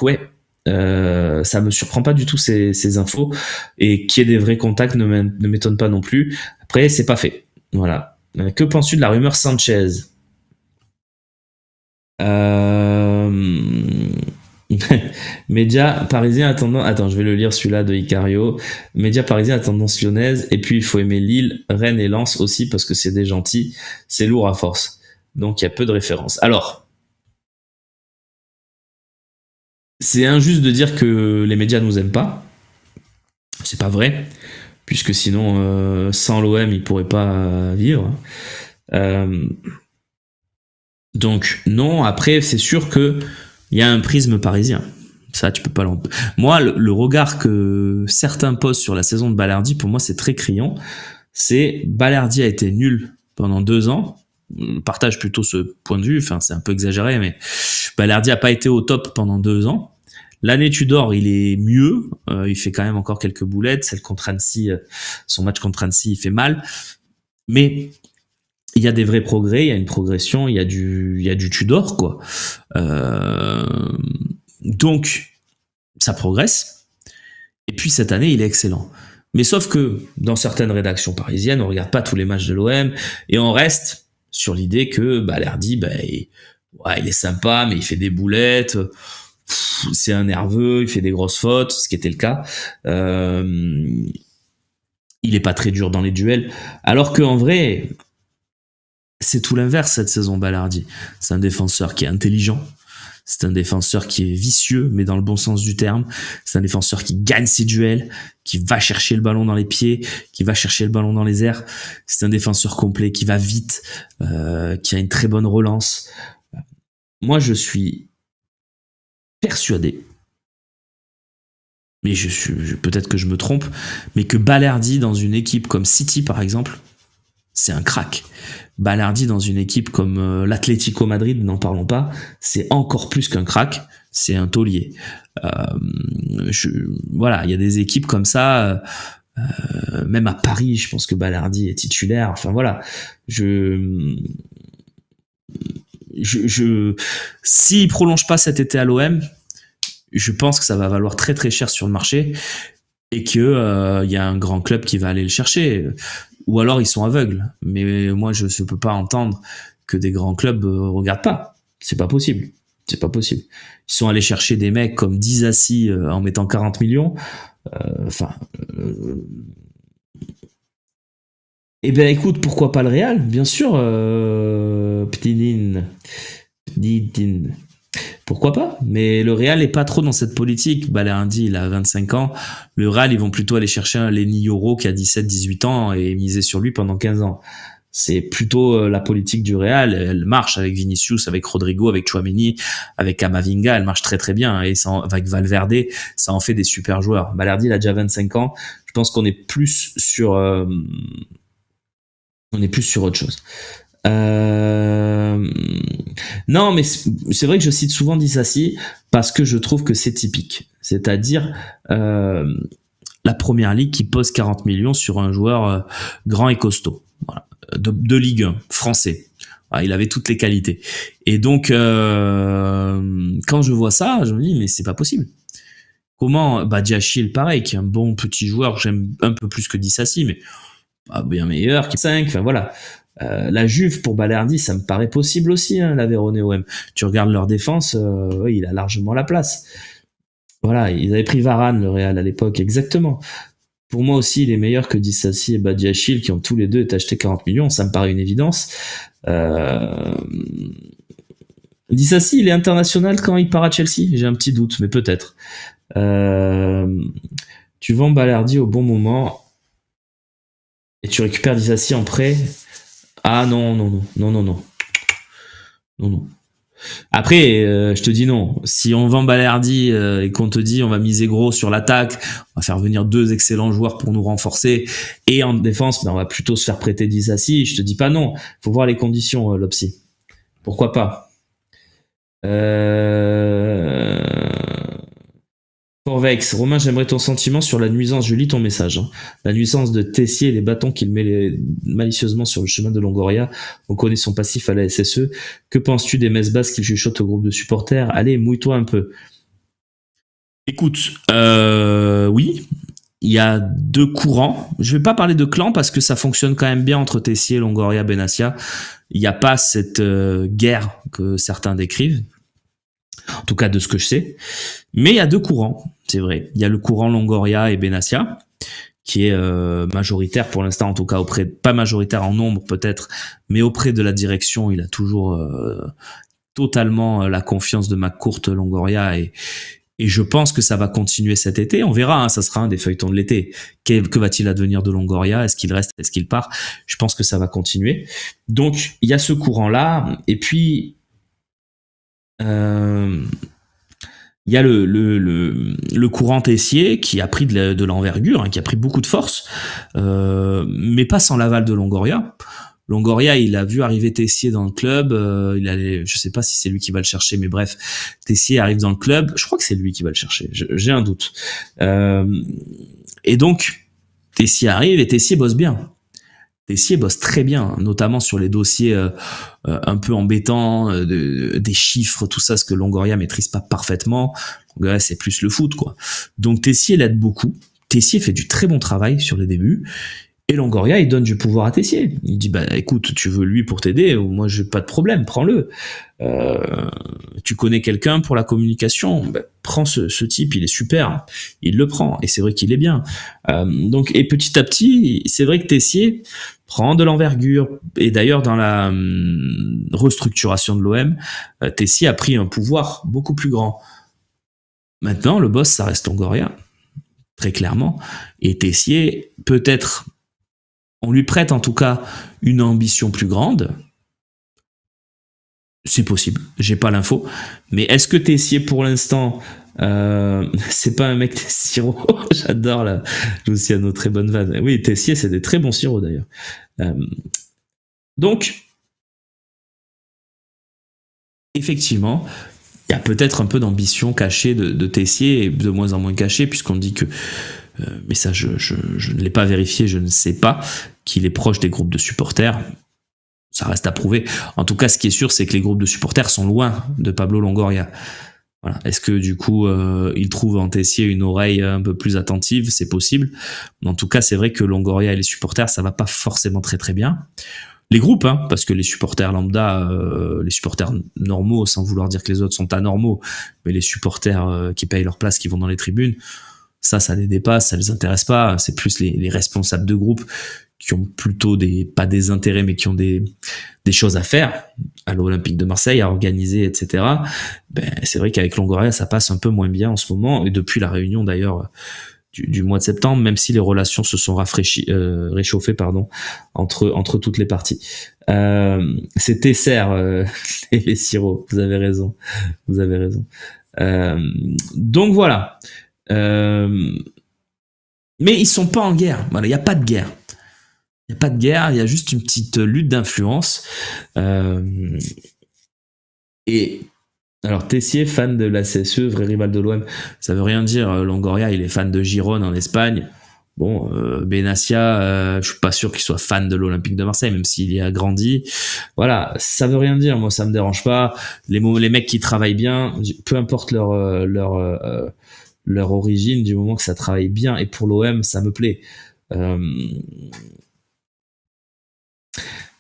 ouais. Ça me surprend pas du tout ces infos et qu'il y ait des vrais contacts ne m'étonne pas non plus. Après, c'est pas fait. Voilà. Que penses-tu de la rumeur Sanchez? Média parisien attendant. Attends, je vais le lire celui-là de Icario. Média parisien à tendance lyonnaise. Et puis il faut aimer Lille, Rennes et Lens aussi parce que c'est des gentils. C'est lourd à force. Donc il y a peu de références. Alors, c'est injuste de dire que les médias nous aiment pas. C'est pas vrai, puisque sinon, sans l'OM, ils pourraient pas vivre. Donc non. Après, c'est sûr que il y a un prisme parisien. Ça, tu peux pas l'en... Moi, le regard que certains posent sur la saison de Balerdi, pour moi, c'est très criant. C'est Balerdi a été nul pendant 2 ans. Je partage plutôt ce point de vue. Enfin, c'est un peu exagéré, mais Balerdi a pas été au top pendant 2 ans. L'année Tudor, il est mieux. Il fait quand même encore quelques boulettes. Celle contre Annecy, son match contre Annecy, il fait mal. Mais il y a des vrais progrès, il y a une progression, il y a du Tudor, quoi. Donc, ça progresse. Et puis, cette année, il est excellent. Mais sauf que, dans certaines rédactions parisiennes, on regarde pas tous les matchs de l'OM et on reste sur l'idée que Balerdi, il est sympa, mais il fait des boulettes. C'est un nerveux, il fait des grosses fautes, ce qui était le cas. Il est pas très dur dans les duels. Alors qu'en vrai... c'est tout l'inverse cette saison, Balerdi. C'est un défenseur qui est intelligent. C'est un défenseur qui est vicieux, mais dans le bon sens du terme. C'est un défenseur qui gagne ses duels, qui va chercher le ballon dans les pieds, qui va chercher le ballon dans les airs. C'est un défenseur complet qui va vite, qui a une très bonne relance. Moi, je suis persuadé, mais peut-être que je me trompe, mais que Balerdi dans une équipe comme City, par exemple, c'est un crack. Balerdi dans une équipe comme l'Atlético Madrid, n'en parlons pas, c'est encore plus qu'un crack, c'est un taulier. Voilà, il y a des équipes comme ça, même à Paris, je pense que Balerdi est titulaire. Enfin voilà, s'il prolonge pas cet été à l'OM, je pense que ça va valoir très très cher sur le marché et que y a un grand club qui va aller le chercher. Ou alors ils sont aveugles. Mais moi, je ne peux pas entendre que des grands clubs regardent pas. C'est pas possible. C'est pas possible. Ils sont allés chercher des mecs comme Disasi en mettant 40 millions. Eh ben écoute, pourquoi pas le Real? Bien sûr, Ptidine. Pourquoi pas? Mais le Real est pas trop dans cette politique. Balerdi, il a 25 ans. Le Real, ils vont plutôt aller chercher un Lenny Yoro qui a 17-18 ans et miser sur lui pendant 15 ans. C'est plutôt la politique du Real. Elle marche avec Vinicius, avec Rodrigo, avec Tchouaméni, avec Camavinga. Elle marche très très bien. Et ça, avec Valverde, ça en fait des super joueurs. Balerdi, il a déjà 25 ans. Je pense qu'on est plus sur autre chose. Non, mais c'est vrai que je cite souvent Disasi parce que je trouve que c'est typique. C'est-à-dire la première ligue qui pose 40 millions sur un joueur grand et costaud. Voilà. De Ligue 1, français. Voilà, il avait toutes les qualités. Et donc, quand je vois ça, je me dis, mais c'est pas possible. Comment Badiachil, pareil, qui est un bon petit joueur, j'aime un peu plus que Disasi, mais pas bien meilleur, qui est 5, enfin voilà. La Juve pour Balerdi, ça me paraît possible aussi, hein, la Vérone OM. Tu regardes leur défense, il a largement la place. Voilà, ils avaient pris Varane, le Real, à l'époque, exactement. Pour moi aussi, il est meilleur que Disasi et Badiachil, qui ont tous les deux été achetés 40 millions, ça me paraît une évidence. Disasi, il est international quand il part à Chelsea? J'ai un petit doute, mais peut-être. Tu vends Balerdi au bon moment et tu récupères Disasi en prêt. Ah non. Après, je te dis non. Si on vend Balerdi et qu'on te dit on va miser gros sur l'attaque, on va faire venir 2 excellents joueurs pour nous renforcer, et en défense, on va plutôt se faire prêter Disasi, je te dis pas non. Faut voir les conditions, Lopsy. Pourquoi pas? Corvex, Romain, j'aimerais ton sentiment sur la nuisance, je lis ton message, hein. La nuisance de Tessier et les bâtons qu'il met malicieusement sur le chemin de Longoria. On connaît son passif à la SSE. Que penses-tu des messes basses qu'il chuchote au groupe de supporters? Allez, mouille-toi un peu. Écoute, oui, il y a 2 courants. Je vais pas parler de clan parce que ça fonctionne quand même bien entre Tessier, Longoria, Benassia. Il n'y a pas cette guerre que certains décrivent. En tout cas, de ce que je sais. Mais il y a 2 courants, c'est vrai. Il y a le courant Longoria et Benassia, qui est majoritaire pour l'instant, en tout cas pas majoritaire en nombre peut-être, mais auprès de la direction, il a toujours totalement la confiance de McCourt, Longoria, et je pense que ça va continuer cet été. On verra, hein, ça sera un des feuilletons de l'été. Que va-t-il advenir de Longoria? Est-ce qu'il reste? Est-ce qu'il part? Je pense que ça va continuer. Donc, il y a ce courant-là, et puis il y a le courant Tessier qui a pris de l'envergure, hein, qui a pris beaucoup de force, mais pas sans l'aval de Longoria. Longoria, il a vu arriver Tessier dans le club, je sais pas si c'est lui qui va le chercher, mais bref, Tessier arrive dans le club, je crois que c'est lui qui va le chercher, j'ai un doute. Et donc, Tessier arrive et Tessier bosse bien. Tessier bosse très bien, notamment sur les dossiers un peu embêtants, des chiffres, tout ça, ce que Longoria maîtrise pas parfaitement. Longoria, c'est plus le foot, quoi. Donc Tessier l'aide beaucoup. Tessier fait du très bon travail sur les débuts. Et Longoria, il donne du pouvoir à Tessier. Il dit, bah écoute, tu veux lui pour t'aider, moi j'ai pas de problème, prends-le. Tu connais quelqu'un pour la communication, bah, prends ce type, il est super, il le prend, et c'est vrai qu'il est bien. Donc, et petit à petit, c'est vrai que Tessier prend de l'envergure, et d'ailleurs dans la restructuration de l'OM, Tessier a pris un pouvoir beaucoup plus grand. Maintenant, le boss, ça reste Longoria, très clairement, et Tessier, peut-être, on lui prête en tout cas une ambition plus grande. C'est possible, j'ai pas l'info. Mais est-ce que Tessier, pour l'instant, c'est pas un mec sirop? J'adore là, Luciano, très bonne vanne. Oui, Tessier, c'est des très bons sirops d'ailleurs. Donc, effectivement, il y a peut-être un peu d'ambition cachée de Tessier, et de moins en moins cachée, puisqu'on dit que, mais ça je ne l'ai pas vérifié, je ne sais pas, qu'il est proche des groupes de supporters. Ça reste à prouver. En tout cas, ce qui est sûr, c'est que les groupes de supporters sont loin de Pablo Longoria. Voilà. Est-ce que du coup, il trouve en Tessier une oreille un peu plus attentive? C'est possible. En tout cas, c'est vrai que Longoria et les supporters, ça va pas forcément très très bien. Les groupes, hein, parce que les supporters lambda, les supporters normaux, sans vouloir dire que les autres sont anormaux, mais les supporters qui payent leur place, qui vont dans les tribunes, ça les dépasse, ça les intéresse pas. C'est plus les responsables de groupe qui ont plutôt pas des intérêts, mais qui ont des choses à faire. à l'Olympique de Marseille, à organiser, etc. Ben, c'est vrai qu'avec Longoria, ça passe un peu moins bien en ce moment, et depuis la réunion d'ailleurs du mois de septembre, même si les relations se sont réchauffées, pardon, entre toutes les parties. C'est Tesser, les sirops. Vous avez raison. Vous avez raison. Donc voilà. Mais ils sont pas en guerre. Voilà, il y a pas de guerre. Il y a pas de guerre. Il y a juste une petite lutte d'influence. Et alors Tessier, fan de la CSE, vrai rival de l'OM, ça veut rien dire. Longoria, il est fan de Girone en Espagne. Bon, Benassia, je suis pas sûr qu'il soit fan de l'Olympique de Marseille, même s'il y a grandi. Voilà, ça veut rien dire. Moi, ça me dérange pas. Les mecs qui travaillent bien, peu importe leur origine, du moment que ça travaille bien. Et pour l'OM, ça me plaît.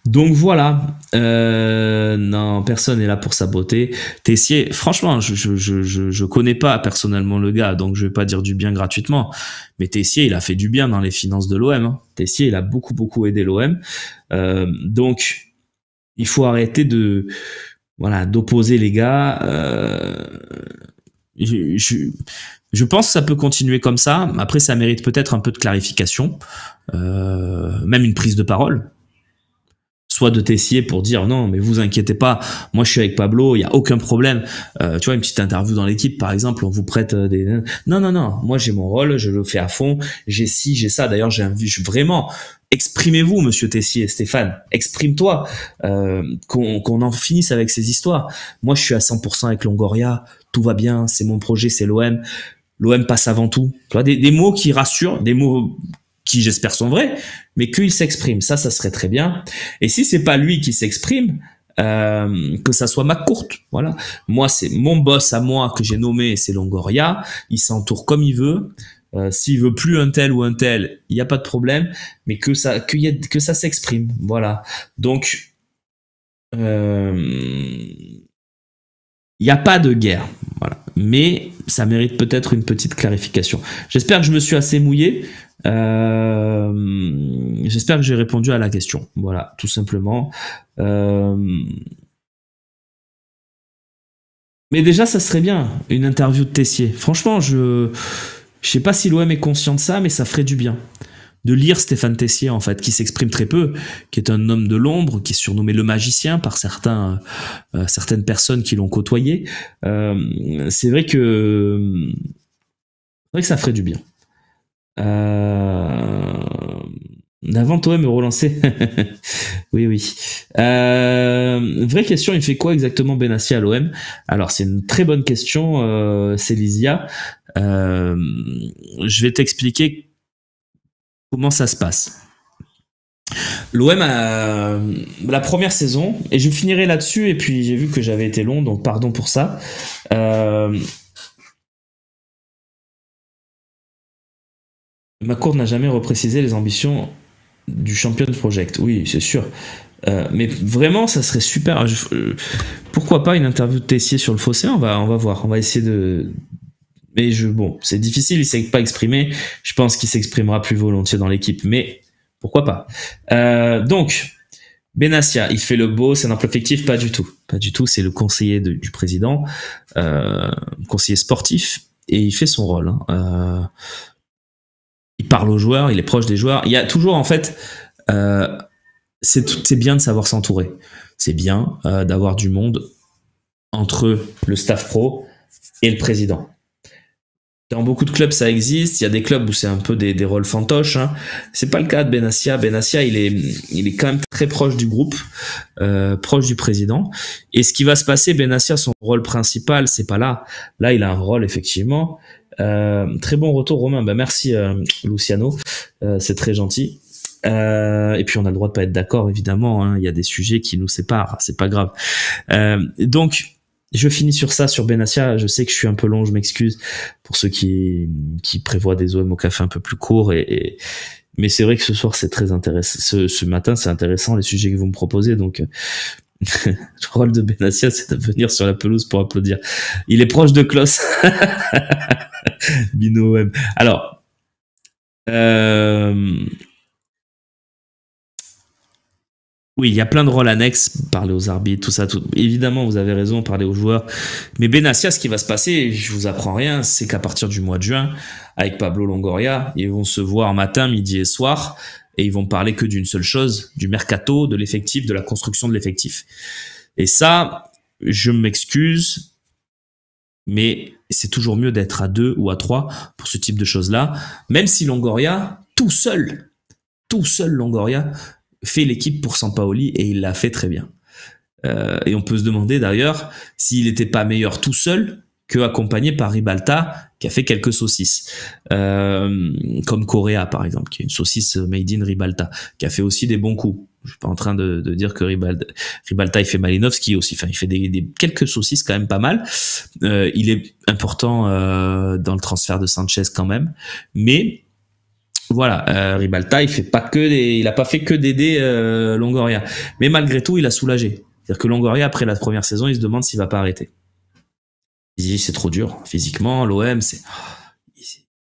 Donc voilà, non, personne n'est là pour saboter. Tessier, franchement, je connais pas personnellement le gars, donc je vais pas dire du bien gratuitement. Mais Tessier, il a fait du bien dans les finances de l'OM. Hein. Tessier, il a beaucoup aidé l'OM. Donc, il faut arrêter d'opposer les gars. Je pense que ça peut continuer comme ça. Après, ça mérite peut-être un peu de clarification, même une prise de parole. Soit de Tessier pour dire non, mais vous inquiétez pas, moi je suis avec Pablo, il y a aucun problème. Tu vois, une petite interview dans l'équipe, par exemple, on vous prête des... Non, moi j'ai mon rôle, je le fais à fond, j'ai ci, j'ai ça. D'ailleurs, vraiment, exprimez-vous, monsieur Tessier, Stéphane, exprime-toi, qu'on en finisse avec ces histoires. Moi, je suis à 100% avec Longoria, tout va bien, c'est mon projet, c'est l'OM. L'OM passe avant tout. Tu vois, des mots qui rassurent, des mots qui j'espère sont vrais, mais qu'il s'exprime, ça serait très bien. Et si c'est pas lui qui s'exprime, que ça soit McCourt, voilà. Moi, c'est mon boss à moi que j'ai nommé, c'est Longoria. Il s'entoure comme il veut. S'il veut plus un tel ou un tel, il n'y a pas de problème, mais que ça s'exprime, voilà. Donc, il n'y a pas de guerre, voilà. Mais ça mérite peut-être une petite clarification. J'espère que je me suis assez mouillé. J'espère que j'ai répondu à la question. Voilà, tout simplement. Mais déjà, ça serait bien, une interview de Tessier. Franchement, je sais pas si l'OM est conscient de ça, mais ça ferait du bien. De lire Stéphane Tessier, en fait, qui s'exprime très peu, qui est un homme de l'ombre, qui est surnommé le magicien par certaines personnes qui l'ont côtoyé. C'est vrai que ça ferait du bien. Avant toi me relancer. Oui. Vraie question, il fait quoi exactement Benassia à l'OM? Alors c'est une très bonne question, Célysia. Je vais t'expliquer comment ça se passe. L'OM a la première saison, et je finirai là-dessus, et puis j'ai vu que j'avais été long, donc pardon pour ça. McCourt n'a jamais reprécisé les ambitions du Champion Project. Oui, c'est sûr. Mais vraiment, ça serait super. Pourquoi pas une interview de Tessier sur le fossé? On va voir. On va essayer de... Mais bon, c'est difficile, il s'est pas exprimé. Je pense qu'il s'exprimera plus volontiers dans l'équipe, mais pourquoi pas. Donc, Benassia, il fait le beau, c'est un emploi fictif? Pas du tout. Pas du tout, c'est le conseiller du président, conseiller sportif, et il fait son rôle. Il parle aux joueurs, il est proche des joueurs. Il y a toujours, en fait, c'est bien de savoir s'entourer. C'est bien d'avoir du monde entre le staff pro et le président. Dans beaucoup de clubs, ça existe. Il y a des clubs où c'est un peu des rôles fantoches. Hein. C'est pas le cas de Benassia. Benassia, il est quand même très proche du groupe, proche du président. Et ce qui va se passer, Benassia, son rôle principal, c'est pas là. Là, il a un rôle, effectivement. Très bon retour, Romain. Merci, Luciano. C'est très gentil. Et puis, on a le droit de pas être d'accord, évidemment. Hein. Il y a des sujets qui nous séparent. C'est pas grave. Donc, je finis sur ça, sur Benassia. Je sais que je suis un peu long, je m'excuse pour ceux qui prévoient des OM au café un peu plus courts. Mais c'est vrai que ce soir, c'est très intéressant. Ce matin, c'est intéressant, les sujets que vous me proposez. Donc, le rôle de Benassia, c'est de venir sur la pelouse pour applaudir. Il est proche de Klaus. Bino OM. Alors, Oui, il y a plein de rôles annexes, parler aux arbitres, tout ça, tout. Évidemment, vous avez raison, parler aux joueurs. Mais Benassia, ce qui va se passer, je vous apprends rien, c'est qu'à partir du mois de juin, avec Pablo Longoria, ils vont se voir matin, midi et soir, et ils vont parler que d'une seule chose, du mercato, de l'effectif, de la construction de l'effectif. Et ça, je m'excuse, mais c'est toujours mieux d'être à 2 ou à 3 pour ce type de choses-là, même si Longoria, tout seul Longoria, fait l'équipe pour Sampaoli et il l'a fait très bien. Et on peut se demander d'ailleurs s'il n'était pas meilleur tout seul que accompagné par Ribalta qui a fait quelques saucisses. Comme Correa par exemple, qui est une saucisse made in Ribalta, qui a fait aussi des bons coups. Je suis pas en train de dire que Ribalta il fait Malinowski aussi. Enfin, il fait quelques saucisses quand même pas mal. Il est important dans le transfert de Sanchez quand même. Mais voilà, Ribalta, il a pas fait que d'aider Longoria. Mais malgré tout, il a soulagé. C'est-à-dire que Longoria, après la première saison, il se demande s'il va pas arrêter. Il dit, c'est trop dur. Physiquement, l'OM,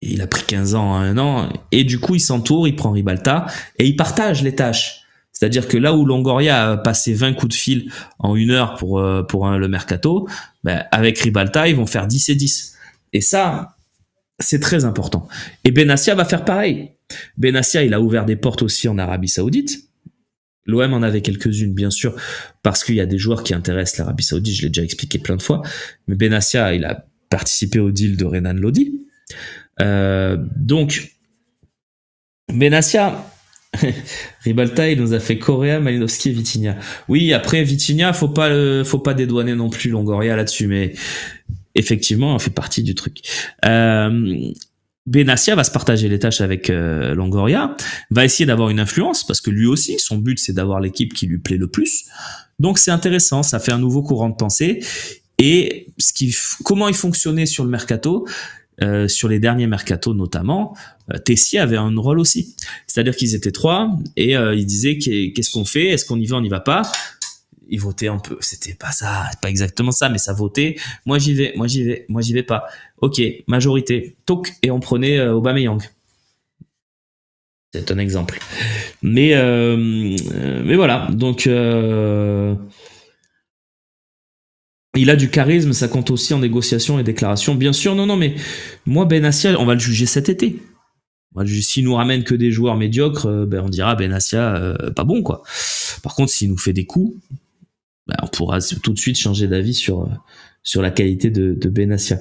il a pris 15 ans à 1 an. Et du coup, il s'entoure, il prend Ribalta et il partage les tâches. C'est-à-dire que là où Longoria a passé 20 coups de fil en 1 heure pour le mercato, avec Ribalta, ils vont faire 10 et 10. Et ça, c'est très important. Et Benassia va faire pareil. Benassia, il a ouvert des portes aussi en Arabie Saoudite. L'OM en avait quelques-unes, bien sûr, parce qu'il y a des joueurs qui intéressent l'Arabie Saoudite, je l'ai déjà expliqué plein de fois. Mais Benassia, il a participé au deal de Renan Lodi. Donc, Benassia, Ribalta, il nous a fait Correa, Malinowski et Vitinha. Oui, après, Vitinha, faut pas dédouaner non plus Longoria là-dessus, mais effectivement, on fait partie du truc. Benassia va se partager les tâches avec Longoria, va essayer d'avoir une influence, parce que lui aussi, son but, c'est d'avoir l'équipe qui lui plaît le plus. Donc, c'est intéressant, ça fait un nouveau courant de pensée. Et comment il fonctionnait sur le mercato, sur les derniers mercatos notamment, Tessier avait un rôle aussi. C'est-à-dire qu'ils étaient 3, et ils disaient qu'est-ce qu'on fait, est-ce qu'on y va, on n'y va pas. Ils votaient un peu, c'était pas ça, pas exactement ça, mais ça votait. Moi j'y vais pas. Ok, majorité, toc, et on prenait Aubameyang. C'est un exemple. Mais voilà, donc il a du charisme, ça compte aussi en négociation et déclaration. Bien sûr, non, mais moi Benassia, on va le juger cet été. S'il nous ramène que des joueurs médiocres, on dira Benassia pas bon quoi. Par contre, s'il nous fait des coups, on pourra tout de suite changer d'avis sur la qualité de Benassia.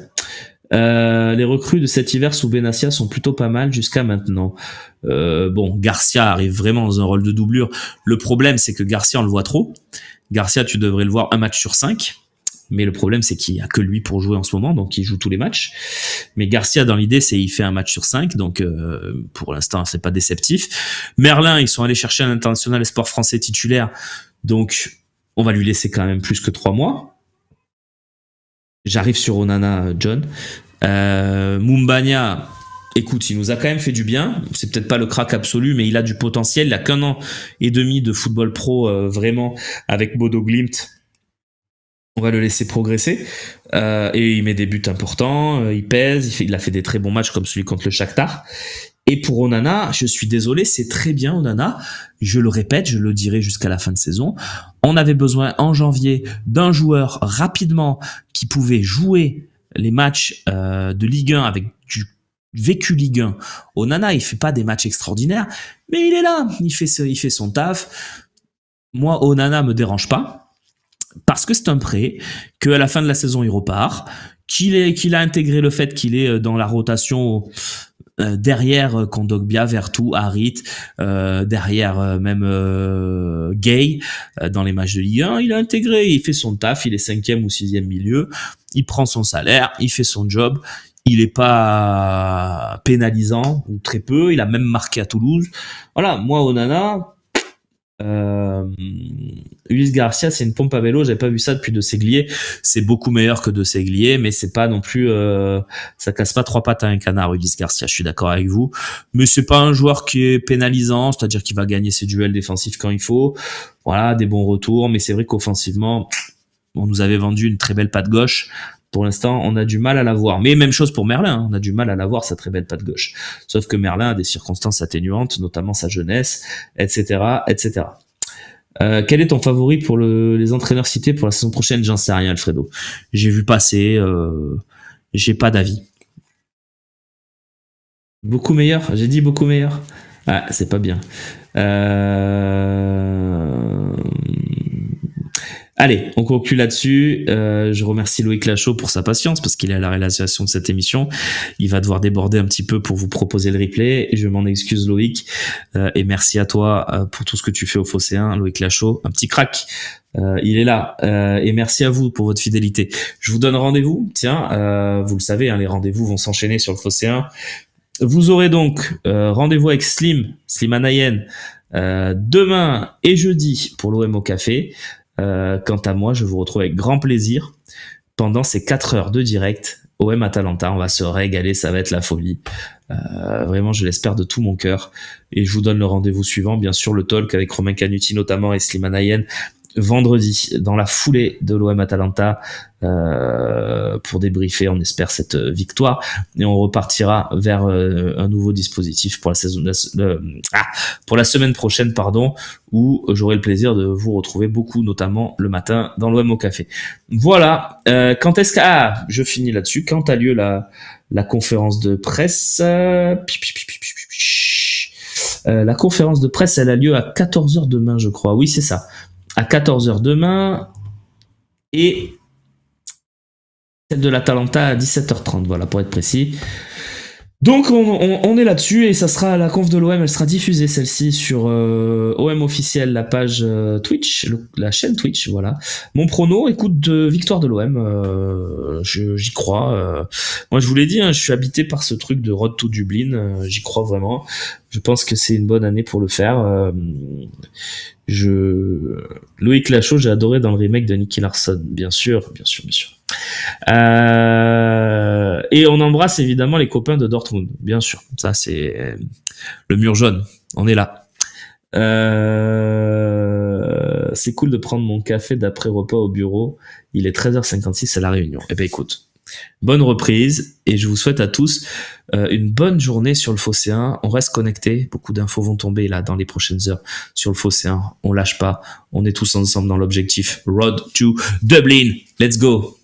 Les recrues de cet hiver sous Benassia sont plutôt pas mal jusqu'à maintenant. Garcia arrive vraiment dans un rôle de doublure. Le problème, c'est que Garcia, on le voit trop. Garcia, tu devrais le voir 1 match sur 5. Mais le problème, c'est qu'il n'y a que lui pour jouer en ce moment, donc il joue tous les matchs. Mais Garcia, dans l'idée, il fait 1 match sur 5, donc pour l'instant, c'est pas déceptif. Merlin, ils sont allés chercher un international espoir français titulaire, donc on va lui laisser quand même plus que 3 mois. J'arrive sur Onana, John. Mumbagna, écoute, il nous a quand même fait du bien. C'est peut-être pas le crack absolu, mais il a du potentiel. Il a qu'1 an et demi de football pro, vraiment, avec Bodo Glimt. On va le laisser progresser. Et il met des buts importants, il pèse, il a fait des très bons matchs comme celui contre le Shakhtar. Et pour Onana, je suis désolé, c'est très bien Onana. Je le répète, je le dirai jusqu'à la fin de saison. On avait besoin en janvier d'un joueur rapidement qui pouvait jouer les matchs de Ligue 1 avec du vécu Ligue 1. Onana, il fait pas des matchs extraordinaires, mais il est là, il fait son taf. Moi, Onana me dérange pas parce que c'est un prêt, qu'à la fin de la saison il repart, qu'il a intégré le fait qu'il est dans la rotation derrière Kondogbia, Vertou, Harit, derrière même Gay dans les matchs de Ligue 1, il a intégré, il fait son taf, il est 5e ou 6e milieu, il prend son salaire, il fait son job, il est pas pénalisant ou très peu, il a même marqué à Toulouse. Voilà, moi Onana, Ulysse Garcia, c'est une pompe à vélo, j'avais pas vu ça depuis De Séglier. C'est beaucoup meilleur que De Séglier, mais c'est pas non plus ça casse pas 3 pattes à un canard, Ulysse Garcia, je suis d'accord avec vous, mais c'est pas un joueur qui est pénalisant, c'est-à-dire qu'il va gagner ses duels défensifs quand il faut, voilà, des bons retours, mais c'est vrai qu'offensivement on nous avait vendu une très belle patte gauche. Pour l'instant, on a du mal à la voir. Mais même chose pour Merlin, hein. On a du mal à la voir, sa très belle patte gauche. Sauf que Merlin a des circonstances atténuantes, notamment sa jeunesse, etc., etc. Quel est ton favori pour les entraîneurs cités pour la saison prochaine? J'en sais rien, Alfredo. J'ai vu passer, j'ai pas d'avis. Beaucoup meilleur, j'ai dit beaucoup meilleur. Ah, c'est pas bien. Allez, on conclut là-dessus. Je remercie Loïc Lachaud pour sa patience parce qu'il est à la réalisation de cette émission. Il va devoir déborder un petit peu pour vous proposer le replay. Je m'en excuse Loïc. Et merci à toi pour tout ce que tu fais au Phocéen, Loïc Lachaud. Un petit crack. Il est là. Et merci à vous pour votre fidélité. Je vous donne rendez-vous. Tiens, vous le savez, hein, les rendez-vous vont s'enchaîner sur le Phocéen. Vous aurez donc rendez-vous avec Slim Anayen, demain et jeudi pour l'OM au café. Quant à moi, je vous retrouve avec grand plaisir pendant ces 4 heures de direct OM Atalanta. On va se régaler, ça va être la folie. Vraiment, je l'espère de tout mon cœur. Et je vous donne le rendez-vous suivant, bien sûr, le talk avec Romain Canuti notamment et Slimane Ayen vendredi dans la foulée de l'OM Atalanta pour débriefer, on espère, cette victoire, et on repartira vers un nouveau dispositif pour pour la semaine prochaine, pardon, où j'aurai le plaisir de vous retrouver beaucoup, notamment le matin dans l'OM au café. Voilà. Quand est-ce que je finis là-dessus. Quand a lieu la conférence de presse? La conférence de presse, elle a lieu à 14h demain, je crois. Oui, c'est ça. À 14h demain, et celle de l'Atalanta à 17h30, voilà, pour être précis. Donc on est là-dessus, et ça sera la conf de l'OM, elle sera diffusée celle-ci sur OM officiel, la page Twitch, la chaîne Twitch, voilà. Mon prono, écoute, de victoire de l'OM, j'y crois. Moi je vous l'ai dit, hein, je suis habité par ce truc de Road to Dublin, j'y crois vraiment. Je pense que c'est une bonne année pour le faire. Loïc Lachaud, j'ai adoré dans le remake de Nicky Larson, bien sûr. Et on embrasse évidemment les copains de Dortmund, bien sûr. Ça, c'est le mur jaune. On est là. C'est cool de prendre mon café d'après repas au bureau. Il est 13h56 à la Réunion. Eh ben écoute, bonne reprise, et je vous souhaite à tous une bonne journée sur le Phocéen. On reste connecté, beaucoup d'infos vont tomber là dans les prochaines heures sur le Phocéen. On lâche pas, on est tous ensemble dans l'objectif Road to Dublin. Let's go.